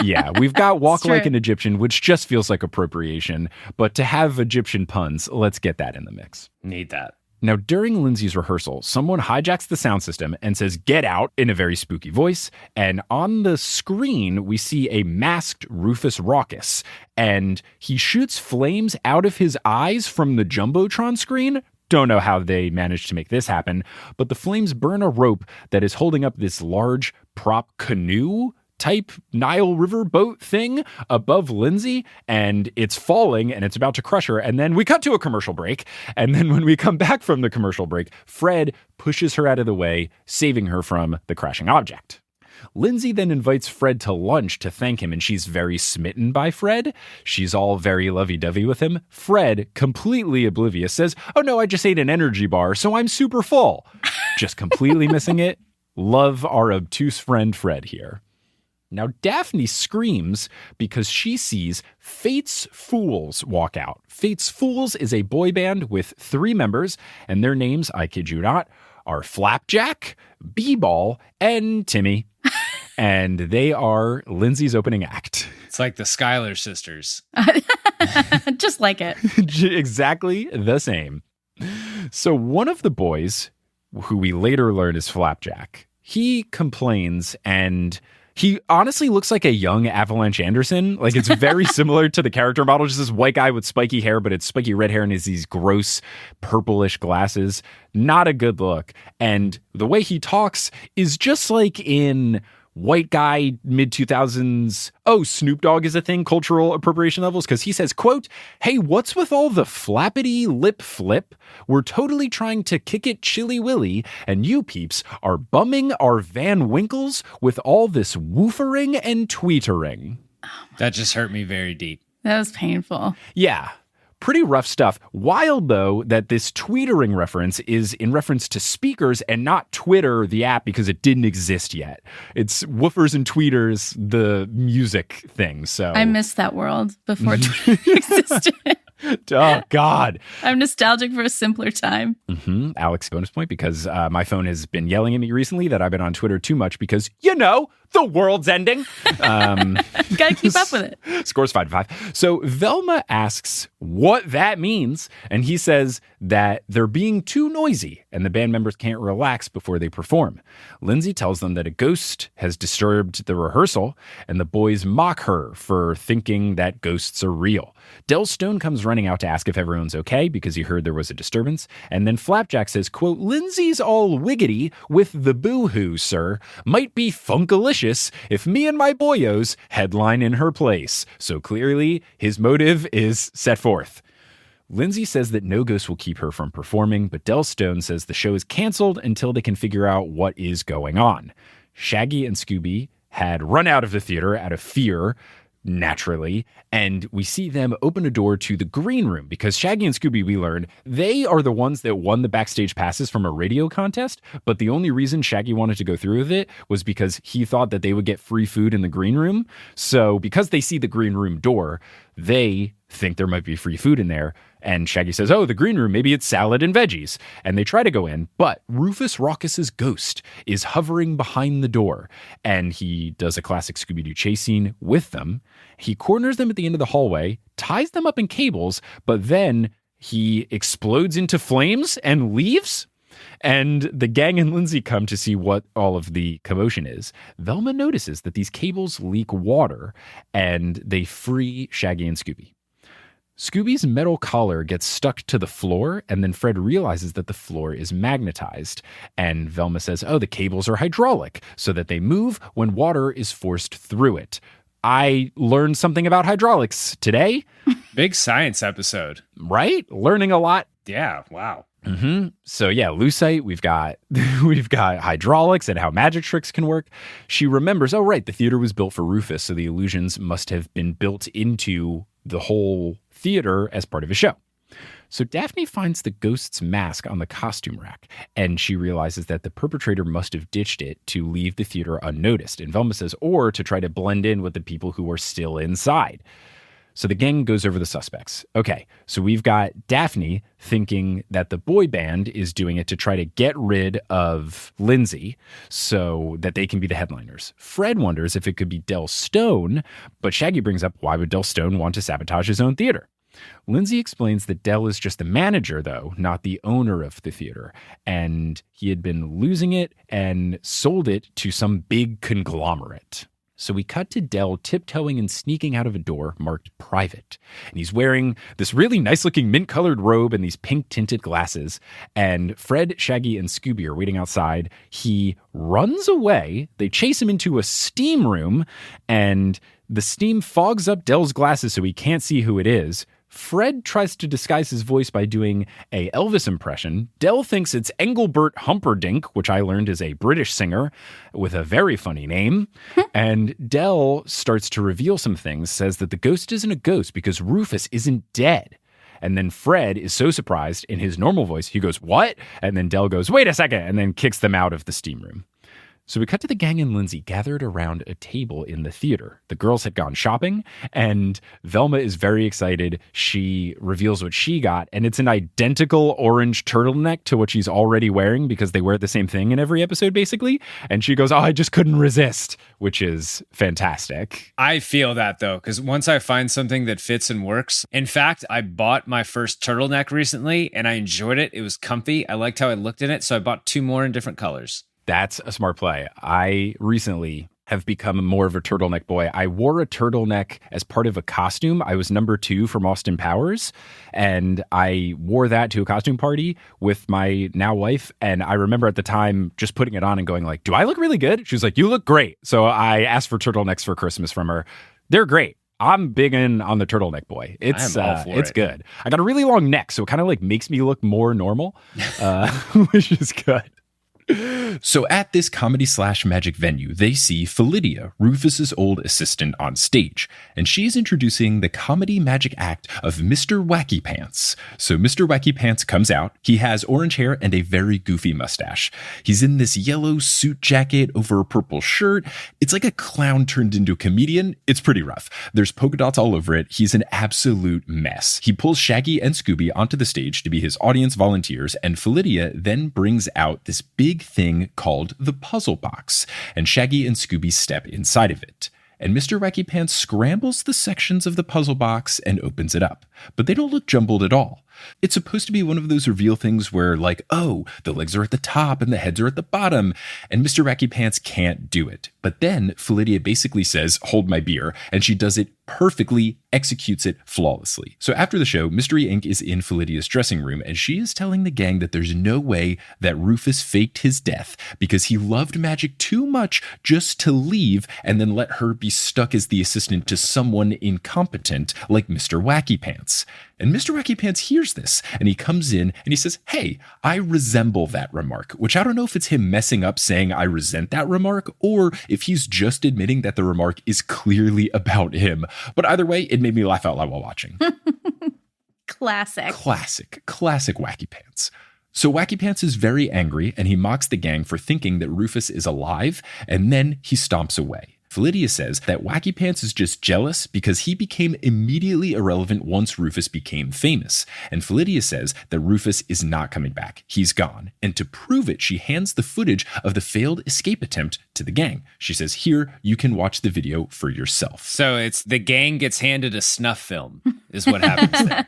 [SPEAKER 3] Yeah, we've got Walk Like an Egyptian, which just feels like appropriation, but to have Egyptian puns, let's get that in the mix.
[SPEAKER 2] Need that.
[SPEAKER 3] Now, during Lindsay's rehearsal, someone hijacks the sound system and says, "Get out," in a very spooky voice. And on the screen, we see a masked Rufus Raucus, and he shoots flames out of his eyes from the Jumbotron screen. Don't know how they managed to make this happen, but the flames burn a rope that is holding up this large prop canoe type Nile River boat thing above Lindsay, and it's falling and it's about to crush her. And then we cut to a commercial break. And then when we come back from the commercial break, Fred pushes her out of the way, saving her from the crashing object. Lindsay then invites Fred to lunch to thank him, and she's very smitten by Fred. She's all very lovey-dovey with him. Fred, completely oblivious, says, "Oh no, I just ate an energy bar, so I'm super full." Just completely missing it. Love our obtuse friend Fred here. Now, Daphne screams because she sees Fate's Fools walk out. Fate's Fools is a boy band with 3 members, and their names, I kid you not, are Flapjack, B-Ball, and Timmy. And they are Lindsay's opening act.
[SPEAKER 2] It's like the Schuyler sisters.
[SPEAKER 1] Just like it.
[SPEAKER 3] Exactly the same. So one of the boys, who we later learn is Flapjack, he complains, and he honestly looks like a young Avalanche Anderson. Like, it's very similar to the character model. Just this white guy with spiky hair, but it's spiky red hair and has these gross purplish glasses. Not a good look. And the way he talks is just like in white guy mid-2000s. Oh, Snoop Dogg is a thing, cultural appropriation levels, because he says, quote, "Hey, what's with all the flappity lip flip? We're totally trying to kick it chilly willy, and you peeps are bumming our Van Winkles with all this woofering and tweetering."
[SPEAKER 2] That just hurt me very deep.
[SPEAKER 1] That was painful.
[SPEAKER 3] Yeah. Pretty rough stuff. Wild, though, that this tweetering reference is in reference to speakers and not Twitter, the app, because it didn't exist yet. It's woofers and tweeters, the music thing. So
[SPEAKER 1] I missed that world before Twitter existed.
[SPEAKER 3] Oh, God.
[SPEAKER 1] I'm nostalgic for a simpler time.
[SPEAKER 3] Alex, bonus point, because my phone has been yelling at me recently that I've been on Twitter too much because, the world's ending.
[SPEAKER 1] Gotta keep up with it.
[SPEAKER 3] Scores 5-5. So Velma asks what that means, and he says that they're being too noisy and the band members can't relax before they perform. Lindsay tells them that a ghost has disturbed the rehearsal, and the boys mock her for thinking that ghosts are real. Del Stone comes running out to ask if everyone's okay because he heard there was a disturbance, and then Flapjack says, quote, "Lindsay's all wiggity with the boo-hoo, sir. Might be funkalicious if me and my boyos headline in her place." So clearly, his motive is set forth. Lindsay says that no ghost will keep her from performing, but Del Stone says the show is canceled until they can figure out what is going on. Shaggy and Scooby had run out of the theater out of fear, naturally, and we see them open a door to the green room because Shaggy and Scooby, we learned, they are the ones that won the backstage passes from a radio contest, but the only reason Shaggy wanted to go through with it was because he thought that they would get free food in the green room. So because they see the green room door, they think there might be free food in there. And Shaggy says, "Oh, the green room, maybe it's salad and veggies." And they try to go in, but Rufus Raucus's ghost is hovering behind the door. And he does a classic Scooby-Doo chase scene with them. He corners them at the end of the hallway, ties them up in cables, but then he explodes into flames and leaves. And the gang and Lindsay come to see what all of the commotion is. Velma notices that these cables leak water, and they free Shaggy and Scooby. Scooby's metal collar gets stuck to the floor, and then Fred realizes that the floor is magnetized. And Velma says, "Oh, the cables are hydraulic, so that they move when water is forced through it." I learned something about hydraulics today.
[SPEAKER 2] Big science episode.
[SPEAKER 3] Right? Learning a lot.
[SPEAKER 2] Yeah, wow.
[SPEAKER 3] So yeah, Lucite, we've got hydraulics and how magic tricks can work. She remembers, oh right, the theater was built for Rufus, so the illusions must have been built into the whole theater as part of a show. So Daphne finds the ghost's mask on the costume rack, and she realizes that the perpetrator must have ditched it to leave the theater unnoticed. And Velma says, or to try to blend in with the people who are still inside. So the gang goes over the suspects. Okay, so we've got Daphne thinking that the boy band is doing it to try to get rid of Lindsay so that they can be the headliners. Fred wonders if it could be Del Stone, but Shaggy brings up, why would Del Stone want to sabotage his own theater? Lindsay explains that Del is just the manager, though, not the owner of the theater, and he had been losing it and sold it to some big conglomerate. So we cut to Del tiptoeing and sneaking out of a door marked private. And he's wearing this really nice looking mint colored robe and these pink tinted glasses. And Fred, Shaggy, and Scooby are waiting outside. He runs away. They chase him into a steam room, and the steam fogs up Del's glasses so he can't see who it is. Fred tries to disguise his voice by doing a Elvis impression. Del thinks it's Engelbert Humperdinck, which I learned is a British singer with a very funny name. And Del starts to reveal some things, says that the ghost isn't a ghost because Rufus isn't dead. And then Fred is so surprised in his normal voice, he goes, "What?" And then Del goes, "Wait a second," and then kicks them out of the steam room. So we cut to the gang and Lindsay gathered around a table in the theater. The girls had gone shopping, and Velma is very excited. She reveals what she got, and it's an identical orange turtleneck to what she's already wearing because they wear the same thing in every episode, basically. And she goes, "Oh, I just couldn't resist," which is fantastic.
[SPEAKER 2] I feel that, though, because once I find something that fits and works. In fact, I bought my first turtleneck recently, and I enjoyed it. It was comfy. I liked how I looked in it, so I bought 2 more in different colors.
[SPEAKER 3] That's a smart play. I recently have become more of a turtleneck boy. I wore a turtleneck as part of a costume. I was number 2 from Austin Powers, and I wore that to a costume party with my now wife. And I remember at the time just putting it on and going like, "Do I look really good?" She was like, "You look great." So I asked for turtlenecks for Christmas from her. They're great. I'm big on the turtleneck boy. It's good. I got a really long neck, so it kind of like makes me look more normal, which is good. So at this comedy/magic venue, they see Philidia, Rufus's old assistant, on stage, and she's introducing the comedy magic act of Mr. Wacky Pants. So Mr. Wacky Pants comes out. He has orange hair and a very goofy mustache. He's in this yellow suit jacket over a purple shirt. It's like a clown turned into a comedian. It's pretty rough. There's polka dots all over it. He's an absolute mess. He pulls Shaggy and Scooby onto the stage to be his audience volunteers, and Philidia then brings out this big thing called the puzzle box, and Shaggy and Scooby step inside of it. And Mr. Wacky Pants scrambles the sections of the puzzle box and opens it up, but they don't look jumbled at all. It's supposed to be one of those reveal things where, like, oh, the legs are at the top and the heads are at the bottom, and Mr. Wacky Pants can't do it. But then Philidia basically says, hold my beer, and she does it perfectly, executes it flawlessly. So after the show, Mystery Inc. is in Philidia's dressing room, and she is telling the gang that there's no way that Rufus faked his death because he loved magic too much just to leave and then let her be stuck as the assistant to someone incompetent like Mr. Wacky Pants. And Mr. Wacky Pants hears this, and he comes in and he says, hey, I resemble that remark, which I don't know if it's him messing up saying I resent that remark, or if he's just admitting that the remark is clearly about him. But either way, it made me laugh out loud while watching.
[SPEAKER 1] Classic
[SPEAKER 3] Wacky Pants. So Wacky Pants is very angry, and he mocks the gang for thinking that Rufus is alive, and then he stomps away. Philidia says that Wacky Pants is just jealous because he became immediately irrelevant once Rufus became famous. And Philidia says that Rufus is not coming back. He's gone. And to prove it, she hands the footage of the failed escape attempt to the gang. She says, here, you can watch the video for yourself.
[SPEAKER 2] So it's the gang gets handed a snuff film is what happens there.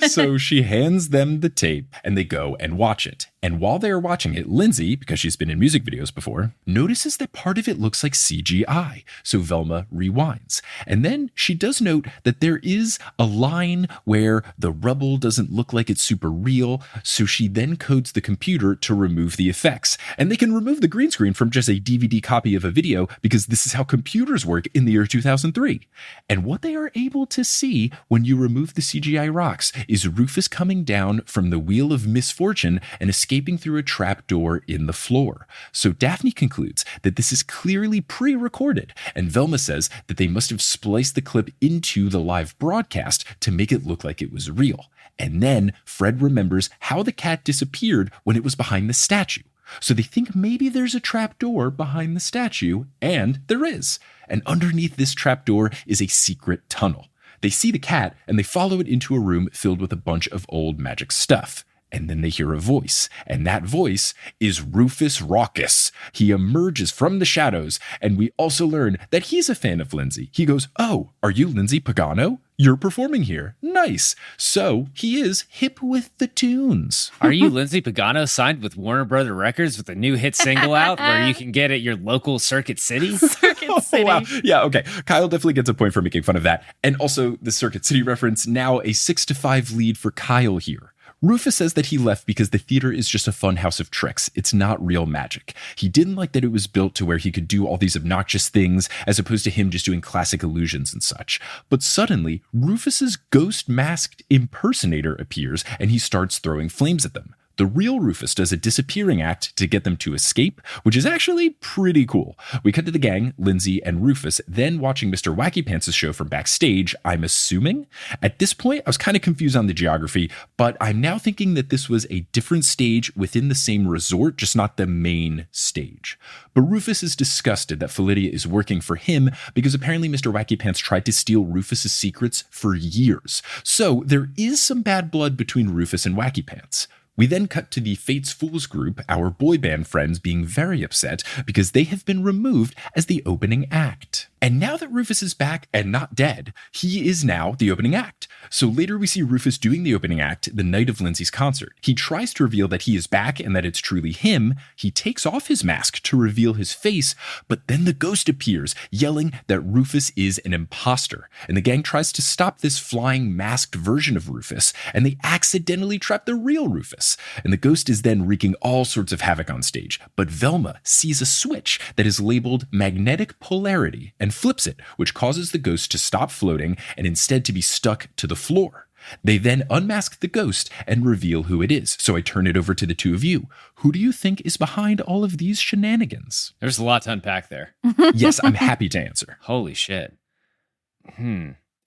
[SPEAKER 3] So she hands them the tape and they go and watch it. And while they are watching it, Lindsay, because she's been in music videos before, notices that part of it looks like CGI. So Velma rewinds. And then she does note that there is a line where the rubble doesn't look like it's super real. So she then codes the computer to remove the effects. And they can remove the green screen from just a DVD copy of a video because this is how computers work in the year 2003. And what they are able to see when you remove the CGI rocks is Rufus coming down from the Wheel of Misfortune and escaping through a trap door in the floor. So Daphne concludes that this is clearly pre-recorded, and Velma says that they must have spliced the clip into the live broadcast to make it look like it was real. And then Fred remembers how the cat disappeared when it was behind the statue. So they think maybe there's a trap door behind the statue, and there is. And underneath this trap door is a secret tunnel. They see the cat and they follow it into a room filled with a bunch of old magic stuff. And then they hear a voice, and that voice is Rufus Raucus. He emerges from the shadows, and we also learn that he's a fan of Lindsay. He goes, oh, are you Lindsay Pagano? You're performing here. Nice. So he is hip with the tunes.
[SPEAKER 2] Are you Lindsay Pagano signed with Warner Brother Records with a new hit single out where you can get at your local Circuit City?
[SPEAKER 1] Circuit City.
[SPEAKER 3] Oh, wow. Yeah, okay. Kyle definitely gets a point for making fun of that. And also the Circuit City reference, now a 6-5 lead for Kyle here. Rufus says that he left because the theater is just a fun house of tricks. It's not real magic. He didn't like that it was built to where he could do all these obnoxious things as opposed to him just doing classic illusions and such. But suddenly, Rufus's ghost-masked impersonator appears and he starts throwing flames at them. The real Rufus does a disappearing act to get them to escape, which is actually pretty cool. We cut to the gang, Lindsay and Rufus, then watching Mr. Wacky Pants' show from backstage, I'm assuming. At this point, I was kind of confused on the geography, but I'm now thinking that this was a different stage within the same resort, just not the main stage. But Rufus is disgusted that Philidia is working for him because apparently Mr. Wacky Pants tried to steal Rufus's secrets for years. So there is some bad blood between Rufus and Wacky Pants. We then cut to the Fates Fools group, our boy band friends being very upset because they have been removed as the opening act. And now that Rufus is back and not dead, he is now the opening act. So later we see Rufus doing the opening act the night of Lindsay's concert. He tries to reveal that he is back and that it's truly him. He takes off his mask to reveal his face, but then the ghost appears, yelling that Rufus is an imposter. And the gang tries to stop this flying masked version of Rufus, and they accidentally trap the real Rufus. And the ghost is then wreaking all sorts of havoc on stage. But Velma sees a switch that is labeled magnetic polarity and flips it, which causes the ghost to stop floating and instead to be stuck to the floor.
[SPEAKER 4] They then unmask the ghost and reveal who it is. So I turn it over to the two of you. Who do you think is behind all of these shenanigans?
[SPEAKER 2] There's a lot to unpack there.
[SPEAKER 4] Yes, I'm happy to answer.
[SPEAKER 2] Holy shit.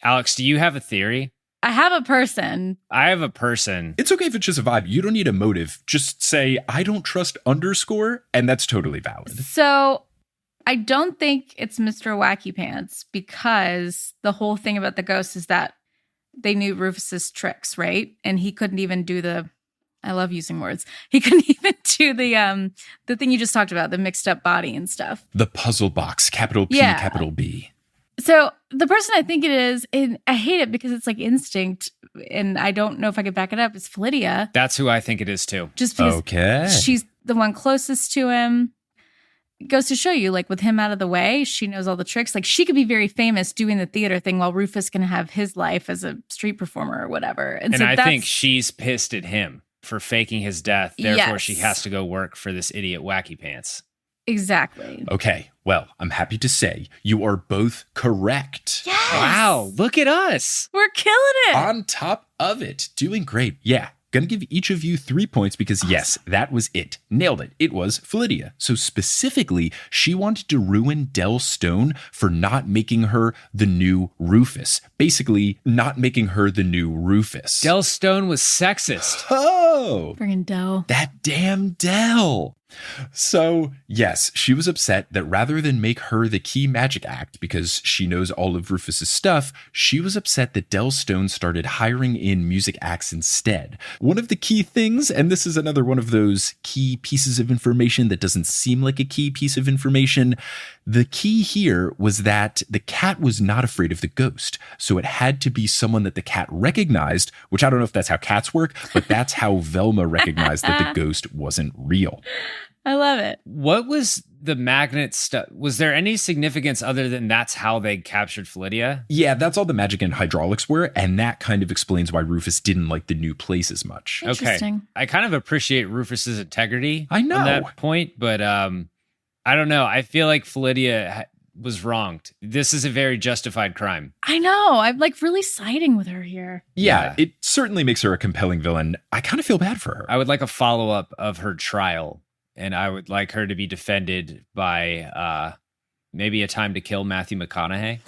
[SPEAKER 2] Alex, do you have a theory?
[SPEAKER 1] I have a person.
[SPEAKER 2] I have a person.
[SPEAKER 4] It's okay if it's just a vibe. You don't need a motive. Just say, I don't trust _, and that's totally valid.
[SPEAKER 1] So I don't think it's Mr. Wacky Pants, because the whole thing about the ghost is that they knew Rufus's tricks, right? And he couldn't even do I love using words. He couldn't even do the thing you just talked about, the mixed up body and stuff.
[SPEAKER 4] The puzzle box, capital P,
[SPEAKER 1] Yeah.
[SPEAKER 4] capital B.
[SPEAKER 1] So the person I think it is, and I hate it because it's like instinct, and I don't know if I could back it up, is Flydia.
[SPEAKER 2] That's who I think it is too.
[SPEAKER 1] Just because
[SPEAKER 4] Okay.
[SPEAKER 1] she's the one closest to him. It goes to show you, like, with him out of the way, she knows all the tricks. Like, she could be very famous doing the theater thing while Rufus can have his life as a street performer or whatever.
[SPEAKER 2] And
[SPEAKER 1] so
[SPEAKER 2] I think she's pissed at him for faking his death. Therefore,
[SPEAKER 1] Yes.
[SPEAKER 2] she has to go work for this idiot Wacky Pants.
[SPEAKER 1] Exactly.
[SPEAKER 4] Okay, well, I'm happy to say you are both correct.
[SPEAKER 1] Yes!
[SPEAKER 2] Wow, look at us.
[SPEAKER 1] We're killing it!
[SPEAKER 4] On top of it, doing great. Yeah, gonna give each of you 3 points because yes, that was it. Nailed it. It was Flydia. So specifically, she wanted to ruin Del Stone for not making her the new Rufus. Basically, not making her the new Rufus.
[SPEAKER 2] Del Stone was sexist.
[SPEAKER 4] Oh!
[SPEAKER 1] Friggin' Del.
[SPEAKER 4] That damn Del. So, yes, she was upset that rather than make her the key magic act because she knows all of Rufus's stuff, she was upset that Del Stone started hiring in music acts instead. One of the key things, and this is another one of those key pieces of information that doesn't seem like a key piece of information, the key here was that the cat was not afraid of the ghost. So it had to be someone that the cat recognized, which I don't know if that's how cats work, but that's how Velma recognized that the ghost wasn't real.
[SPEAKER 1] I love it.
[SPEAKER 2] What was the magnet stuff? Was there any significance other than that's how they captured Flydia?
[SPEAKER 4] Yeah, that's all the magic and hydraulics were, and that kind of explains why Rufus didn't like the new place as much.
[SPEAKER 1] Interesting.
[SPEAKER 2] Okay. I kind of appreciate Rufus's integrity
[SPEAKER 4] I know.
[SPEAKER 2] on that point, but I don't know. I feel like Flydia was wronged. This is a very justified crime.
[SPEAKER 1] I know. I'm like really siding with her here.
[SPEAKER 4] Yeah, it certainly makes her a compelling villain. I kind of feel bad for her.
[SPEAKER 2] I would like a follow-up of her trial, and I would like her to be defended by maybe A Time to Kill Matthew McConaughey.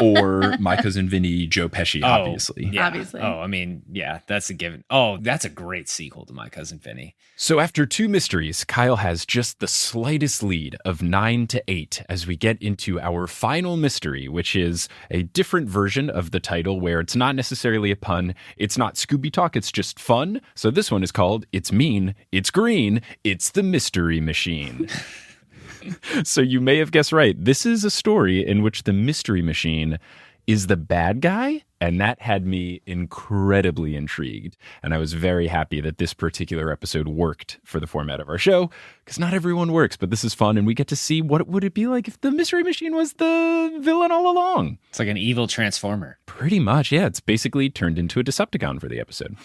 [SPEAKER 4] Or My Cousin Vinny, Joe Pesci, obviously.
[SPEAKER 2] Yeah.
[SPEAKER 1] Obviously.
[SPEAKER 2] Oh, I mean, yeah, that's a given. Oh, that's a great sequel to My Cousin Vinny.
[SPEAKER 3] So after 2 mysteries, Kyle has just the slightest lead of 9-8 as we get into our final mystery, which is a different version of the title where it's not necessarily a pun. It's not Scooby Talk. It's just fun. So this one is called It's Mean, It's Green, It's the Mystery Machine. So you may have guessed right. This is a story in which the Mystery Machine is the bad guy, and that had me incredibly intrigued. And I was very happy that this particular episode worked for the format of our show, because not everyone works, but this is fun, and we get to see what would it be like if the Mystery Machine was the villain all along.
[SPEAKER 2] It's like an evil transformer.
[SPEAKER 3] Pretty much, yeah. It's basically turned into a Decepticon for the episode.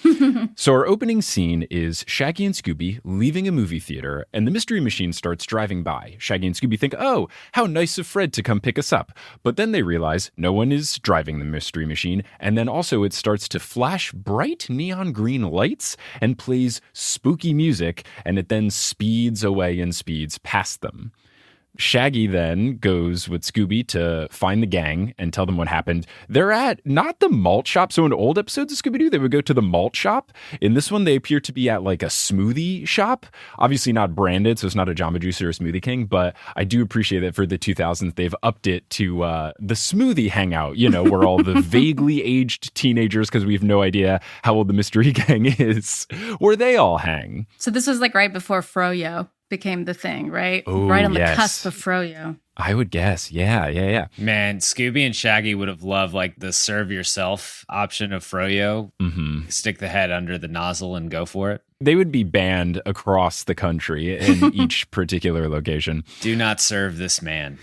[SPEAKER 3] So our opening scene is Shaggy and Scooby leaving a movie theater, and the Mystery Machine starts driving by. Shaggy and Scooby think, oh, how nice of Fred to come pick us up. But then they realize no one is driving the Mystery Machine, and then also it starts to flash bright neon green lights and plays spooky music, and it then speeds away and speeds past them. Shaggy then goes with Scooby to find the gang and tell them what happened. They're at not the malt shop. So in old episodes of Scooby-Doo, they would go to the malt shop. In this one, they appear to be at like a smoothie shop. Obviously not branded, so it's not a Jamba Juice or a Smoothie King, but I do appreciate that for the 2000s, they've upped it to the smoothie hangout, you know, where all the vaguely aged teenagers, because we have no idea how old the Mystery Gang is, where they all hang.
[SPEAKER 1] So this was like right before Froyo became the thing, right?
[SPEAKER 3] Oh,
[SPEAKER 1] right on the
[SPEAKER 3] yes.
[SPEAKER 1] cusp of Froyo.
[SPEAKER 3] I would guess. Yeah.
[SPEAKER 2] Man, Scooby and Shaggy would have loved like the serve yourself option of Froyo.
[SPEAKER 3] Mm-hmm.
[SPEAKER 2] Stick the head under the nozzle and go for it.
[SPEAKER 3] They would be banned across the country in each particular location.
[SPEAKER 2] Do not serve this man.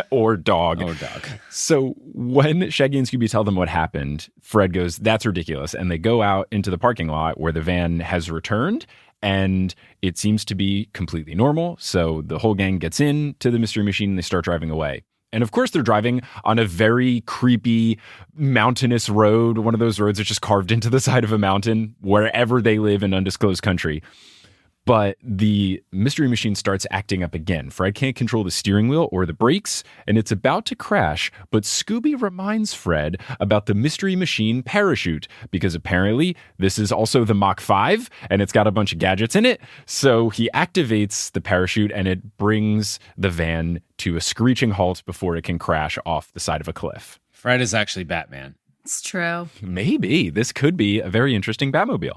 [SPEAKER 3] Or dog.
[SPEAKER 2] Or dog.
[SPEAKER 3] So when Shaggy and Scooby tell them what happened, Fred goes, that's ridiculous. And they go out into the parking lot where the van has returned. And it seems to be completely normal. So the whole gang gets in to the Mystery Machine and they start driving away. And of course, they're driving on a very creepy mountainous road, one of those roads that's just carved into the side of a mountain wherever they live in undisclosed country. But the mystery machine starts acting up again. Fred can't control the steering wheel or the brakes, and it's about to crash. But Scooby reminds Fred about the mystery machine parachute, because apparently this is also the Mach 5, and it's got a bunch of gadgets in it. So he activates the parachute, and it brings the van to a screeching halt before it can crash off the side of a cliff.
[SPEAKER 2] Fred is actually Batman.
[SPEAKER 1] It's true.
[SPEAKER 3] Maybe. This could be a very interesting Batmobile.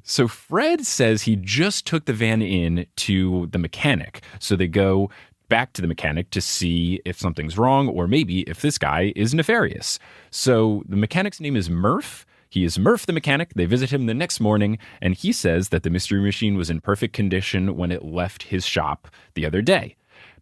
[SPEAKER 3] So Fred says he just took the van in to the mechanic. So they go back to the mechanic to see if something's wrong or maybe if this guy is nefarious. So the mechanic's name is Murph. He is Murph the mechanic. They visit him the next morning, and he says that the mystery machine was in perfect condition when it left his shop the other day.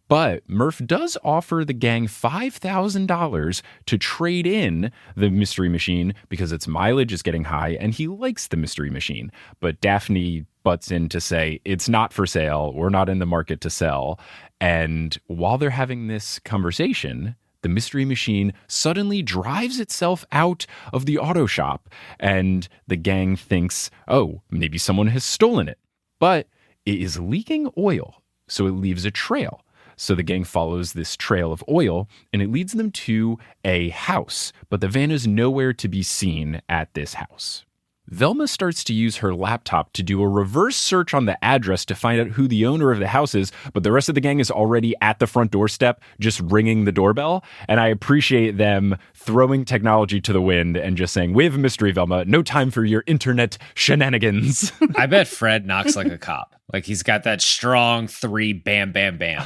[SPEAKER 3] But Murph does offer the gang $5,000 to trade in the mystery machine because its mileage is getting high and he likes the mystery machine. But Daphne butts in to say, it's not for sale. We're not in the market to sell. And while they're having this conversation, the mystery machine suddenly drives itself out of the auto shop. And the gang thinks, oh, maybe someone has stolen it. But it is leaking oil, so it leaves a trail. So the gang follows this trail of oil, and it leads them to a house, but the van is nowhere to be seen at this house. Velma starts to use her laptop to do a reverse search on the address to find out who the owner of the house is, but the rest of the gang is already at the front doorstep, just ringing the doorbell, and I appreciate them throwing technology to the wind and just saying, we have a mystery, Velma, no time for your internet shenanigans.
[SPEAKER 2] I bet Fred knocks like a cop. Like he's got that strong 3 bam, bam, bam.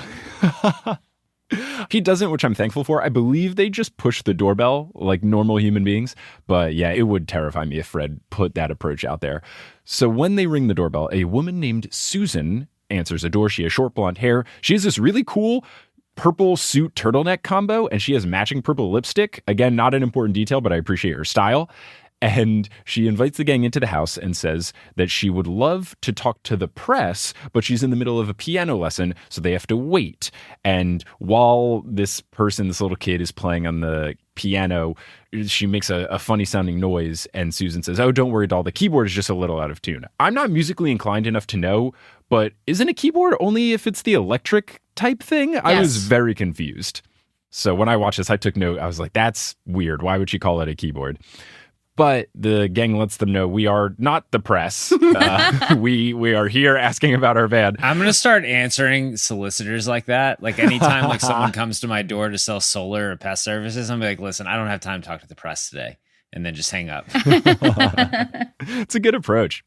[SPEAKER 3] He doesn't, which I'm thankful for. I believe they just push the doorbell like normal human beings. But yeah, it would terrify me if Fred put that approach out there. So when they ring the doorbell, a woman named Susan answers the door. She has short blonde hair. She has this really cool purple suit turtleneck combo, and she has matching purple lipstick. Again, not an important detail, but I appreciate her style. And she invites the gang into the house and says that she would love to talk to the press, but she's in the middle of a piano lesson, so they have to wait. And while this little kid is playing on the piano, she makes a funny sounding noise, and Susan says, oh, don't worry, doll, the keyboard is just a little out of tune. I'm not musically inclined enough to know, but isn't a keyboard only if it's the electric type thing? Yes. I was very confused. So when I watched this, I took note. I was like, that's weird. Why would she call it a keyboard? But the gang lets them know we are not the press. We are here asking about our van.
[SPEAKER 2] I'm going to start answering solicitors like that. Like anytime like someone comes to my door to sell solar or pest services, I'm like, listen, I don't have time to talk to the press today. And then just hang up.
[SPEAKER 3] It's a good approach.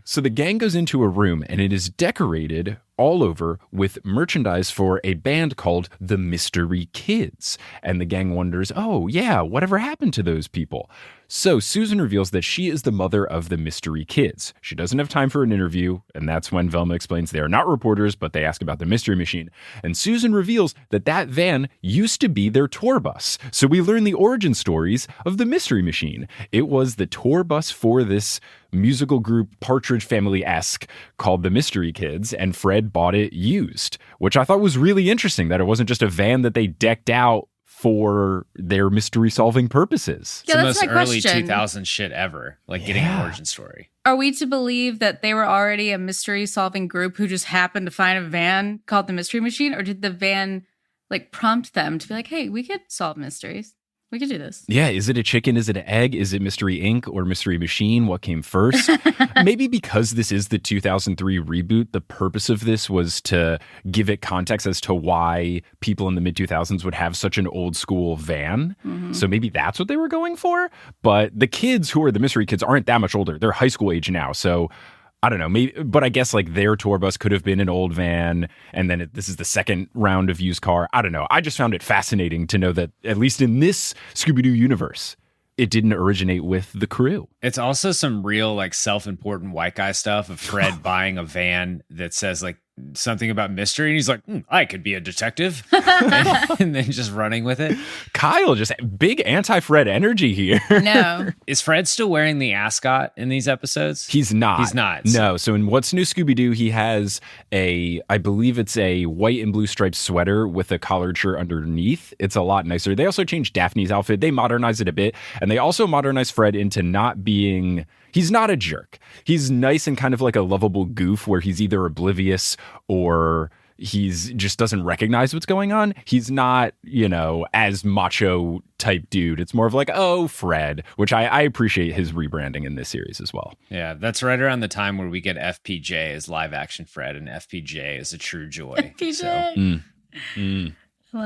[SPEAKER 3] So the gang goes into a room and it is decorated all over with merchandise for a band called the Mystery Kids. And the gang wonders, oh yeah, whatever happened to those people? So Susan reveals that she is the mother of the Mystery Kids. She doesn't have time for an interview, and that's when Velma explains they are not reporters, but they ask about the Mystery Machine. And Susan reveals that that van used to be their tour bus. So we learn the origin stories of the Mystery Machine. It was the tour bus for this musical group, Partridge Family-esque, called the Mystery Kids, and Fred bought it used, which I thought was really interesting, that it wasn't just a van that they decked out for their mystery solving purposes.
[SPEAKER 1] Yeah,
[SPEAKER 2] it's
[SPEAKER 1] that's
[SPEAKER 2] the
[SPEAKER 1] my
[SPEAKER 2] most early
[SPEAKER 1] question.
[SPEAKER 2] 2000 shit ever, like getting an origin story.
[SPEAKER 1] Are we to believe that they were already a mystery solving group who just happened to find a van called the Mystery Machine? Or did the van like prompt them to be like, hey, we could solve mysteries? We could do this.
[SPEAKER 3] Yeah, is it a chicken? Is it an egg? Is it Mystery Inc. or Mystery Machine? What came first? Maybe because this is the 2003 reboot, the purpose of this was to give it context as to why people in the mid-2000s would have such an old school van. Mm-hmm. So maybe that's what they were going for. But the kids who are the Mystery Kids aren't that much older. They're high school age now. So I don't know, maybe, but I guess like their tour bus could have been an old van, and then this is the second round of used car. I don't know. I just found it fascinating to know that at least in this Scooby-Doo universe, it didn't originate with the crew.
[SPEAKER 2] It's also some real like self-important white guy stuff of Fred buying a van that says like something about mystery, and he's like, I could be a detective. And then just running with it.
[SPEAKER 3] Kyle, just big anti-Fred energy here.
[SPEAKER 1] No.
[SPEAKER 2] Is Fred still wearing the ascot in these episodes?
[SPEAKER 3] He's not.
[SPEAKER 2] He's not.
[SPEAKER 3] No. So in What's New Scooby-Doo, he has I believe it's a white and blue striped sweater with a collared shirt underneath. It's a lot nicer. They also changed Daphne's outfit. They modernized it a bit. And they also modernized Fred into not being... He's not a jerk. He's nice and kind of like a lovable goof where he's either oblivious or he's just doesn't recognize what's going on. He's not, as macho type dude. It's more of like, oh, Fred, which I appreciate his rebranding in this series as well.
[SPEAKER 2] Yeah, that's right around the time where we get FPJ as live action Fred, and FPJ is a true joy.
[SPEAKER 1] FPJ.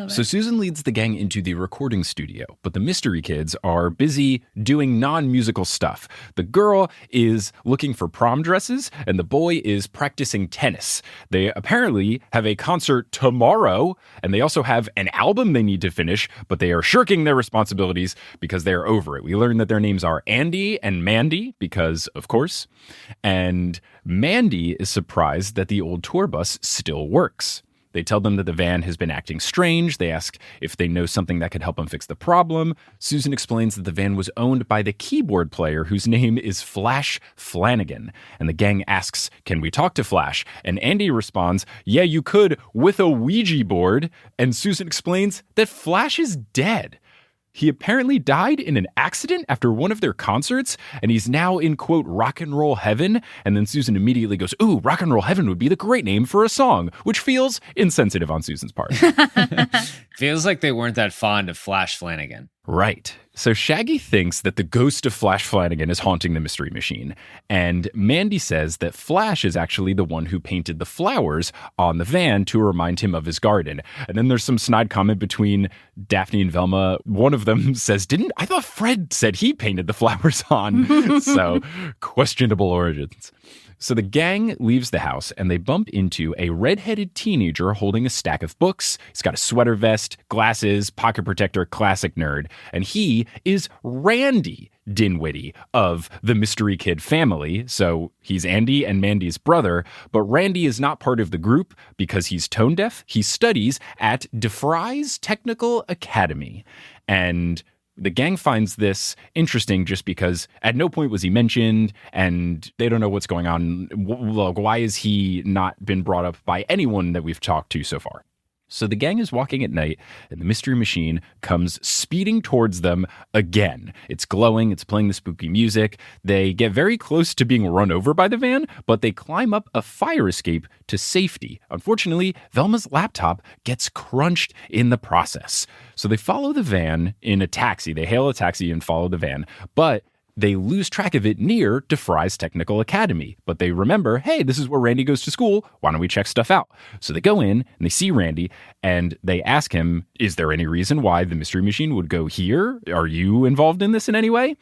[SPEAKER 3] So Susan leads the gang into the recording studio, but the mystery kids are busy doing non-musical stuff. The girl is looking for prom dresses, and the boy is practicing tennis. They apparently have a concert tomorrow, and they also have an album they need to finish, but they are shirking their responsibilities because they are over it. We learn that their names are Andy and Mandy, because, of course, and Mandy is surprised that the old tour bus still works. They tell them that the van has been acting strange. They ask if they know something that could help them fix the problem. Susan explains that the van was owned by the keyboard player whose name is Flash Flanagan. And the gang asks, can we talk to Flash? And Andy responds, yeah, you could with a Ouija board. And Susan explains that Flash is dead. He apparently died in an accident after one of their concerts, and he's now in, quote, rock and roll heaven. And then Susan immediately goes, ooh, rock and roll heaven would be the great name for a song, which feels insensitive on Susan's part.
[SPEAKER 2] Feels like they weren't that fond of Flash Flanagan.
[SPEAKER 3] Right. So Shaggy thinks that the ghost of Flash Flanagan is haunting the Mystery Machine. And Mandy says that Flash is actually the one who painted the flowers on the van to remind him of his garden. And then there's some snide comment between Daphne and Velma. One of them says, I thought Fred said he painted the flowers on. So questionable origins. So the gang leaves the house and they bump into a redheaded teenager holding a stack of books. He's got a sweater vest, glasses, pocket protector, classic nerd. And he is Randy Dinwiddie of the Mystery Kid family. So he's Andy and Mandy's brother, but Randy is not part of the group because he's tone deaf. He studies at DeFry's Technical Academy. And the gang finds this interesting just because at no point was he mentioned and they don't know what's going on. Why has he not been brought up by anyone that we've talked to so far? So the gang is walking at night and the Mystery Machine comes speeding towards them again. It's glowing. It's playing the spooky music. They get very close to being run over by the van, but they climb up a fire escape to safety. Unfortunately, Velma's laptop gets crunched in the process. So they follow the van in a taxi. They hail a taxi and follow the van, but they lose track of it near DeFry's Technical Academy. But they remember, hey, this is where Randy goes to school. Why don't we check stuff out? So they go in and they see Randy and they ask him, is there any reason why the Mystery Machine would go here? Are you involved in this in any way?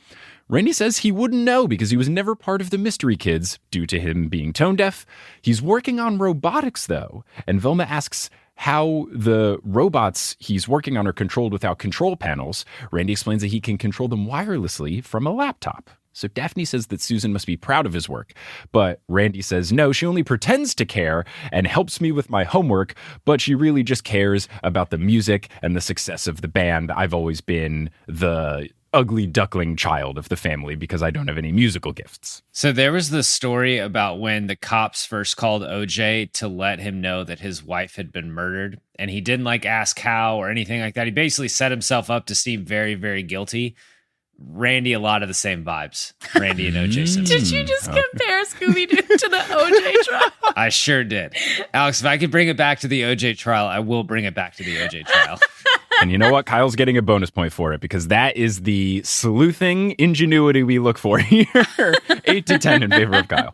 [SPEAKER 3] Randy says he wouldn't know because he was never part of the Mystery Kids due to him being tone deaf. He's working on robotics, though. And Velma asks how the robots he's working on are controlled without control panels. Randy explains that he can control them wirelessly from a laptop. So Daphne says that Susan must be proud of his work. But Randy says, no, she only pretends to care and helps me with my homework, but she really just cares about the music and the success of the band. I've always been the ugly duckling child of the family because I don't have any musical gifts.
[SPEAKER 2] So there was the story about when the cops first called OJ to let him know that his wife had been murdered, and he didn't ask how or anything like that. He basically set himself up to seem very, very guilty. Randy, a lot of the same vibes. Randy and OJ Simpson.
[SPEAKER 1] Did you just compare Scooby-Doo to the OJ trial?
[SPEAKER 2] I sure did. Alex, if I could bring it back to the OJ trial, I will bring it back to the OJ trial.
[SPEAKER 3] And you know what? Kyle's getting a bonus point for it because that is the sleuthing ingenuity we look for here. 8 to 10 in favor of Kyle.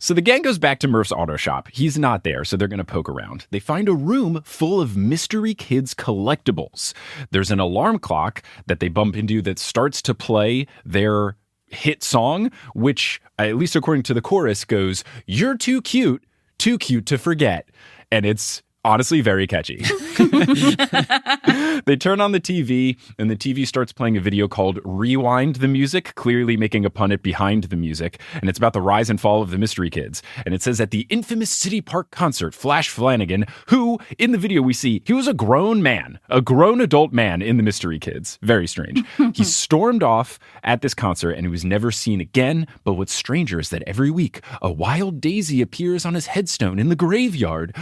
[SPEAKER 3] So the gang goes back to Murph's auto shop. He's not there, so they're going to poke around. They find a room full of Mystery Kids collectibles. There's an alarm clock that they bump into that starts to play their hit song, which, at least according to the chorus, goes, "You're too cute to forget." And it's honestly very catchy. They turn on the TV, and the TV starts playing a video called Rewind the Music, clearly making a pun at Behind the Music. And it's about the rise and fall of the Mystery Kids. And it says at the infamous City Park concert, Flash Flanagan, who in the video we see, he was a grown man, a grown adult man in the Mystery Kids. Very strange. He stormed off at this concert and he was never seen again. But what's stranger is that every week, a wild daisy appears on his headstone in the graveyard.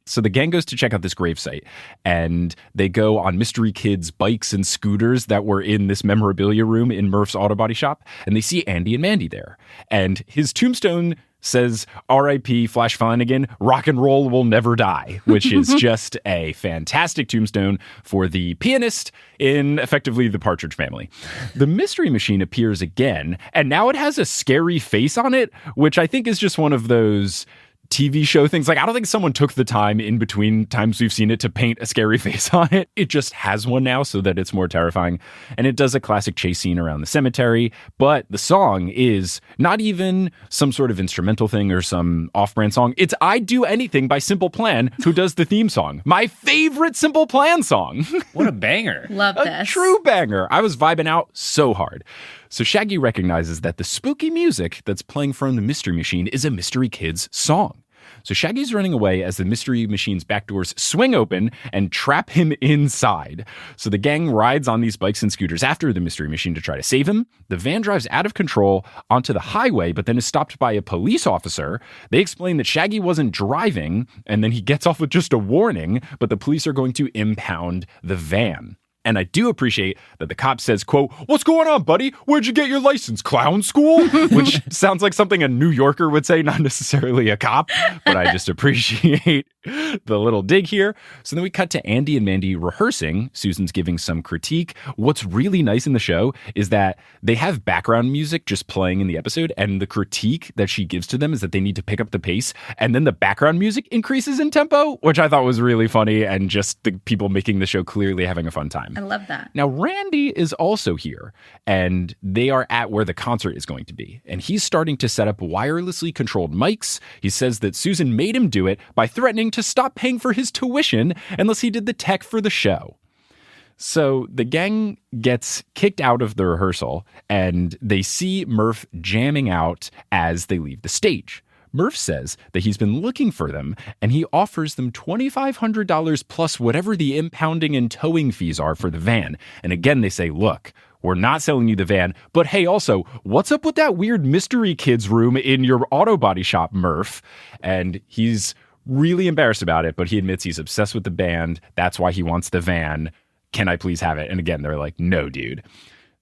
[SPEAKER 3] So the gang goes to check out this gravesite, and they go on Mystery Kids' bikes and scooters that were in this memorabilia room in Murph's auto body shop, and they see Andy and Mandy there. And his tombstone says, R.I.P. Flash Flanagan, rock and roll will never die, which is just a fantastic tombstone for the pianist in effectively the Partridge Family. The Mystery Machine appears again, and now it has a scary face on it, which I think is just one of those TV show things. Like, I don't think someone took the time in between times we've seen it to paint a scary face on it. It just has one now so that it's more terrifying. And it does a classic chase scene around the cemetery. But the song is not even some sort of instrumental thing or some off-brand song. It's I'd Do Anything by Simple Plan, who does the theme song. My favorite Simple Plan song.
[SPEAKER 2] What a banger.
[SPEAKER 1] Love
[SPEAKER 3] A
[SPEAKER 1] this.
[SPEAKER 3] true banger. I was vibing out so hard. So Shaggy recognizes that the spooky music that's playing from the Mystery Machine is a Mystery Kids song. So Shaggy's running away as the Mystery Machine's back doors swing open and trap him inside. So the gang rides on these bikes and scooters after the Mystery Machine to try to save him. The van drives out of control onto the highway, but then is stopped by a police officer. They explain that Shaggy wasn't driving, and then he gets off with just a warning, but the police are going to impound the van. And I do appreciate that the cop says, quote, "What's going on, buddy? Where'd you get your license? Clown school?" Which sounds like something a New Yorker would say, not necessarily a cop. But I just appreciate the little dig here. So then we cut to Andy and Mandy rehearsing. Susan's giving some critique. What's really nice in the show is that they have background music just playing in the episode. And the critique that she gives to them is that they need to pick up the pace. And then the background music increases in tempo, which I thought was really funny. And just the people making the show clearly having a fun time.
[SPEAKER 1] I love that.
[SPEAKER 3] Now, Randy is also here, and they are at where the concert is going to be. And he's starting to set up wirelessly controlled mics. He says that Susan made him do it by threatening to stop paying for his tuition unless he did the tech for the show. So the gang gets kicked out of the rehearsal, and they see Murph jamming out as they leave the stage. Murph says that he's been looking for them, and he offers them $2,500 plus whatever the impounding and towing fees are for the van. And again, they say, look, we're not selling you the van, but hey, also, what's up with that weird Mystery Kids room in your auto body shop, Murph? And he's really embarrassed about it, but he admits he's obsessed with the band. That's why he wants the van. Can I please have it? And again, they're like, no, dude.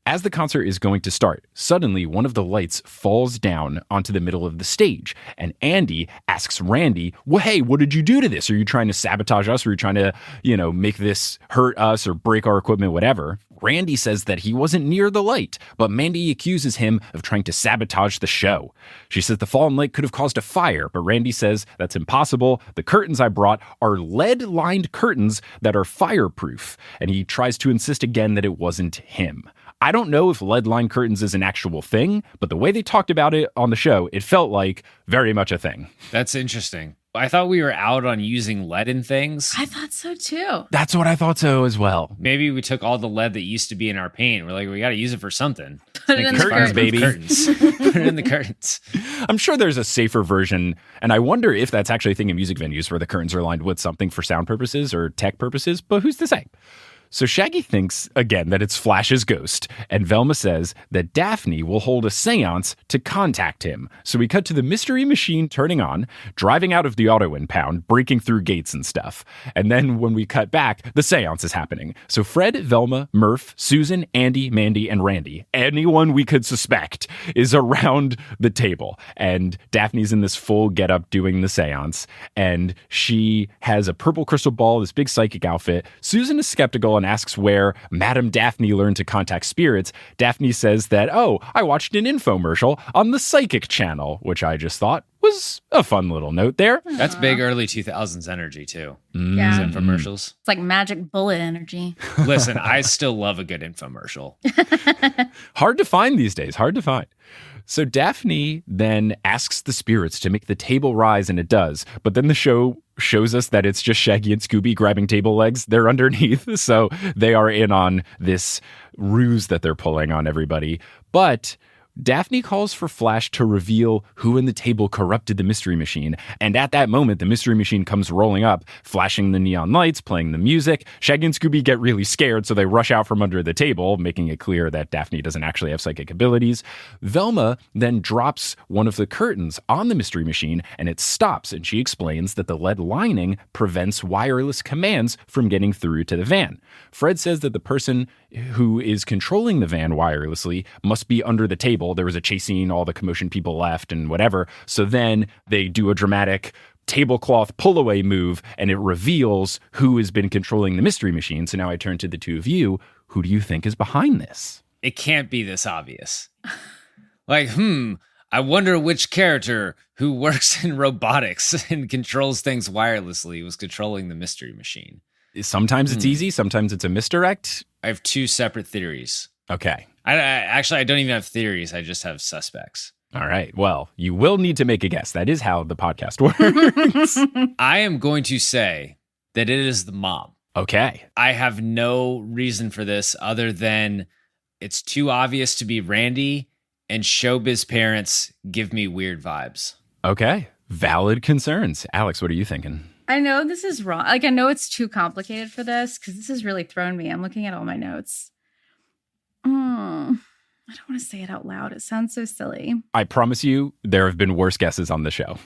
[SPEAKER 3] As the concert is going to start, suddenly one of the lights falls down onto the middle of the stage. And Andy asks Randy, well, hey, what did you do to this? Are you trying to sabotage us? Or are you trying to, make this hurt us or break our equipment, whatever? Randy says that he wasn't near the light, but Mandy accuses him of trying to sabotage the show. She says the fallen light could have caused a fire, but Randy says that's impossible. The curtains I brought are lead-lined curtains that are fireproof. And he tries to insist again that it wasn't him. I don't know if lead-lined curtains is an actual thing, but the way they talked about it on the show, it felt like very much a thing.
[SPEAKER 2] That's interesting. I thought we were out on using lead in things.
[SPEAKER 1] I thought so too.
[SPEAKER 3] That's what I thought so as well.
[SPEAKER 2] Maybe we took all the lead that used to be in our paint. We're like, we got to use it for something.
[SPEAKER 1] Put it in the
[SPEAKER 3] curtains, baby.
[SPEAKER 2] Curtains. Put it in the curtains.
[SPEAKER 3] I'm sure there's a safer version, and I wonder if that's actually a thing in music venues where the curtains are lined with something for sound purposes or tech purposes, but who's to say? So Shaggy thinks, again, that it's Flash's ghost, and Velma says that Daphne will hold a seance to contact him. So we cut to the Mystery Machine turning on, driving out of the auto impound, breaking through gates and stuff. And then when we cut back, the seance is happening. So Fred, Velma, Murph, Susan, Andy, Mandy, and Randy, anyone we could suspect, is around the table. And Daphne's in this full getup doing the seance, and she has a purple crystal ball, this big psychic outfit. Susan is skeptical and asks where Madame Daphne learned to contact spirits. Daphne says that, I watched an infomercial on the Psychic Channel, which I just thought was a fun little note there.
[SPEAKER 2] That's big early 2000s energy, too.
[SPEAKER 1] Yeah.
[SPEAKER 2] These infomercials.
[SPEAKER 1] It's like magic bullet energy.
[SPEAKER 2] Listen, I still love a good infomercial.
[SPEAKER 3] Hard to find these days. Hard to find. So Daphne then asks the spirits to make the table rise, and it does. But then the show shows us that it's just Shaggy and Scooby grabbing table legs. They're underneath, so they are in on this ruse that they're pulling on everybody. But Daphne calls for Flash to reveal who in the table corrupted the Mystery Machine. And at that moment, the Mystery Machine comes rolling up, flashing the neon lights, playing the music. Shaggy and Scooby get really scared, so they rush out from under the table, making it clear that Daphne doesn't actually have psychic abilities. Velma then drops one of the curtains on the Mystery Machine, and it stops, and she explains that the lead lining prevents wireless commands from getting through to the van. Fred says that the person who is controlling the van wirelessly must be under the table. There was a chase scene, all the commotion, people left and whatever. So then they do a dramatic tablecloth pull-away move, and it reveals who has been controlling the Mystery Machine. So now I turn to the two of you. Who do you think is behind this?
[SPEAKER 2] It can't be this obvious. I wonder which character who works in robotics and controls things wirelessly was controlling the Mystery Machine.
[SPEAKER 3] Sometimes it's easy. Sometimes it's a misdirect.
[SPEAKER 2] I have two separate theories.
[SPEAKER 3] Okay.
[SPEAKER 2] I don't even have theories. I just have suspects.
[SPEAKER 3] All right. Well, you will need to make a guess. That is how the podcast works.
[SPEAKER 2] I am going to say that it is the mom.
[SPEAKER 3] Okay.
[SPEAKER 2] I have no reason for this other than it's too obvious to be Randy, and showbiz parents give me weird vibes.
[SPEAKER 3] Okay. Valid concerns. Alex, what are you thinking?
[SPEAKER 1] I know this is wrong. I know it's too complicated for this because this has really thrown me. I'm looking at all my notes. I don't want to say it out loud. It sounds so silly.
[SPEAKER 3] I promise you, there have been worse guesses on the show.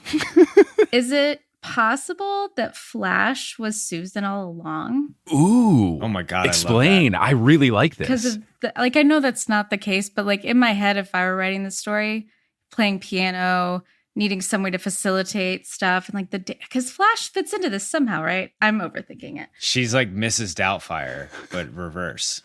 [SPEAKER 1] Is it possible that Flash was Susan all along?
[SPEAKER 3] Ooh.
[SPEAKER 2] Oh my God.
[SPEAKER 3] Explain. I really like this.
[SPEAKER 1] Because I know that's not the case, but in my head, if I were writing the story, playing piano, needing some way to facilitate stuff, and because Flash fits into this somehow, right? I'm overthinking it.
[SPEAKER 2] She's like Mrs. Doubtfire, but reverse.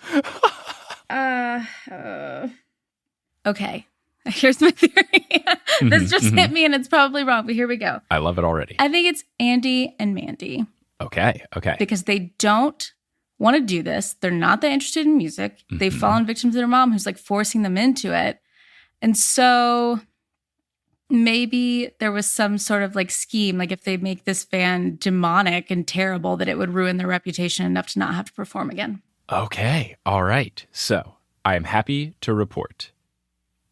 [SPEAKER 1] Okay. Here's my theory. This just hit me and it's probably wrong, but here we go.
[SPEAKER 3] I love it already.
[SPEAKER 1] I think it's Andy and Mandy.
[SPEAKER 3] Okay.
[SPEAKER 1] Because they don't want to do this. They're not that interested in music. They've fallen victim to their mom who's forcing them into it. And so maybe there was some sort of scheme, if they make this van demonic and terrible, that it would ruin their reputation enough to not have to perform again.
[SPEAKER 3] Okay. All right. So I am happy to report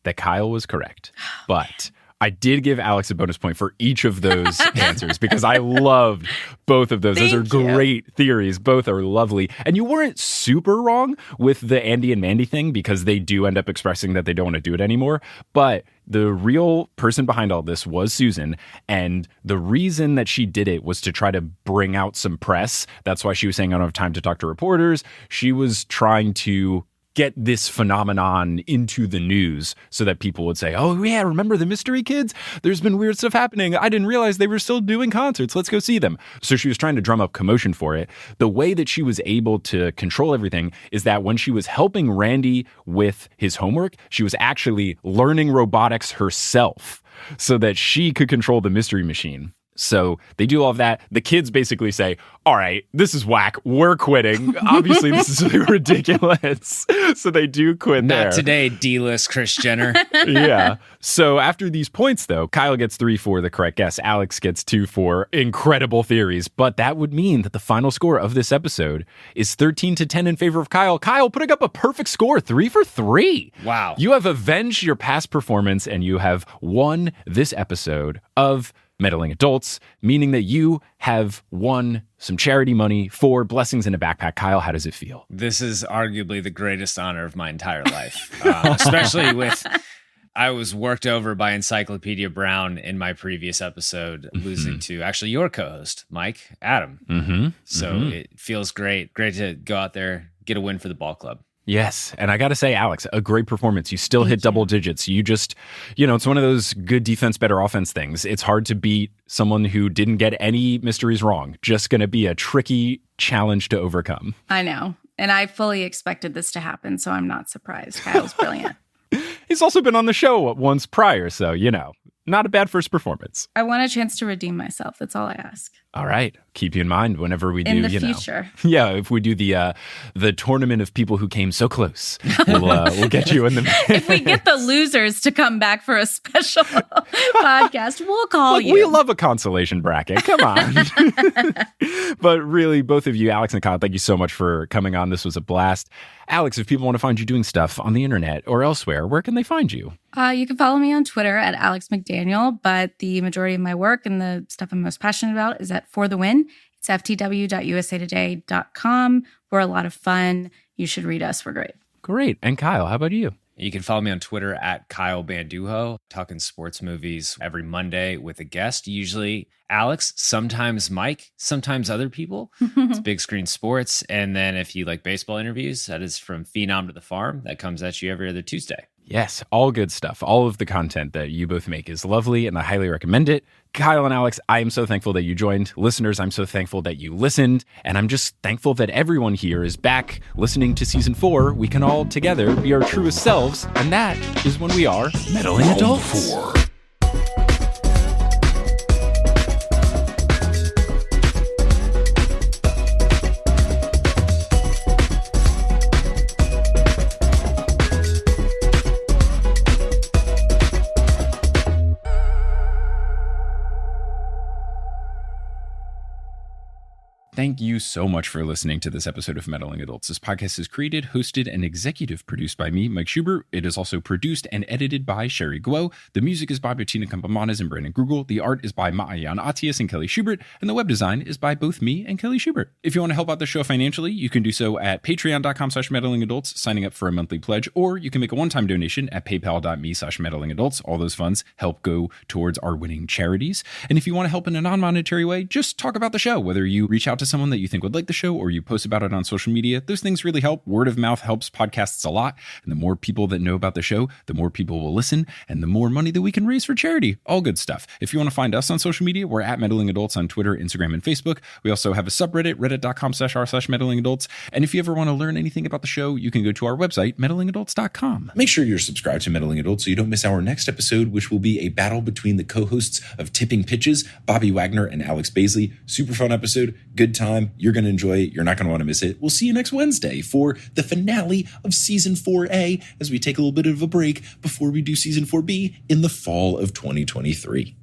[SPEAKER 3] that Kyle was correct, but I did give Alex a bonus point for each of those answers because I loved both of those. Those are great theories. Both are lovely. And you weren't super wrong with the Andy and Mandy thing because they do end up expressing that they don't want to do it anymore. But the real person behind all this was Susan. And the reason that she did it was to try to bring out some press. That's why she was saying I don't have time to talk to reporters. She was trying to get this phenomenon into the news so that people would say, oh yeah, remember the Mystery Kids? There's been weird stuff happening. I didn't realize they were still doing concerts. Let's go see them. So she was trying to drum up commotion for it. The way that she was able to control everything is that when she was helping Randy with his homework, she was actually learning robotics herself so that she could control the Mystery Machine. So they do all of that. The kids basically say, all right, this is whack. We're quitting. Obviously, this is ridiculous. So they do quit there.
[SPEAKER 2] Not today, D-list Kris Jenner.
[SPEAKER 3] Yeah. So after these points, though, Kyle gets 3 for the correct guess. Alex gets 2 for incredible theories. But that would mean that the final score of this episode is 13-10 in favor of Kyle. Kyle putting up a perfect score, 3 for 3.
[SPEAKER 2] Wow.
[SPEAKER 3] You have avenged your past performance and you have won this episode of Meddling Adults, meaning that you have won some charity money for Blessings in a Backpack. Kyle, how does it feel?
[SPEAKER 2] This is arguably the greatest honor of my entire life, especially with I was worked over by Encyclopedia Brown in my previous episode, losing to actually your co-host, Mike Adam. So it feels great. Great to go out there, get a win for the ball club.
[SPEAKER 3] Yes. And I got to say, Alex, a great performance. You still hit double digits. You just, it's one of those good defense, better offense things. It's hard to beat someone who didn't get any mysteries wrong. Just going to be a tricky challenge to overcome.
[SPEAKER 1] I know. And I fully expected this to happen, so I'm not surprised. Kyle's brilliant.
[SPEAKER 3] He's also been on the show once prior, so, not a bad first performance.
[SPEAKER 1] I want a chance to redeem myself. That's all I ask.
[SPEAKER 3] All right. Keep you in mind whenever we do,
[SPEAKER 1] In the future.
[SPEAKER 3] Yeah, if we do the tournament of people who came so close, we'll get you in the
[SPEAKER 1] If we get the losers to come back for a special podcast, we'll call
[SPEAKER 3] Look,
[SPEAKER 1] you.
[SPEAKER 3] we love a consolation bracket. Come on. But really, both of you, Alex and Kyle, thank you so much for coming on. This was a blast. Alex, if people want to find you doing stuff on the internet or elsewhere, where can they find you?
[SPEAKER 1] You can follow me on Twitter at Alex McDaniel, but the majority of my work and the stuff I'm most passionate about is at For the Win. It's ftw.usatoday.com. We're a lot of fun. You should read us. We're great.
[SPEAKER 3] Great. And Kyle, how about you?
[SPEAKER 2] You can follow me on Twitter at Kyle Bandujo, talking sports movies every Monday with a guest, usually Alex, sometimes Mike, sometimes other people. It's Big Screen Sports. And then if you like baseball interviews, that is From Phenom to the Farm. That comes at you every other Tuesday.
[SPEAKER 3] Yes, all good stuff. All of the content that you both make is lovely, and I highly recommend it. Kyle and Alex, I am so thankful that you joined. Listeners, I'm so thankful that you listened. And I'm just thankful that everyone here is back listening to season 4. We can all together be our truest selves. And that is when we are meddling adults. Thank you so much for listening to this episode of Meddling Adults. This podcast is created, hosted, and executive produced by me, Mike Schubert. It is also produced and edited by Sherry Guo. The music is by Bettina Campamanes and Brandon Grugel. The art is by Maayan Atias and Kelly Schubert. And the web design is by both me and Kelly Schubert. If you want to help out the show financially, you can do so at patreon.com/meddlingadults, signing up for a monthly pledge, or you can make a one-time donation at paypal.me/meddlingadults. All those funds help go towards our winning charities. And if you want to help in a non-monetary way, just talk about the show, whether you reach out to someone that you think would like the show or you post about it on social media. Those things really help. Word of mouth helps podcasts a lot. And the more people that know about the show, the more people will listen and the more money that we can raise for charity. All good stuff. If you want to find us on social media, we're at Meddling Adults on Twitter, Instagram, and Facebook. We also have a subreddit, reddit.com/r/meddlingadults. And if you ever want to learn anything about the show, you can go to our website, meddlingadults.com.
[SPEAKER 4] Make sure you're subscribed to Meddling Adults so you don't miss our next episode, which will be a battle between the co-hosts of Tipping Pitches, Bobby Wagner and Alex Baisley. Super fun episode. Good time. You're going to enjoy it. You're not going to want to miss it. We'll see you next Wednesday for the finale of Season 4A as we take a little bit of a break before we do Season 4B in the fall of 2023.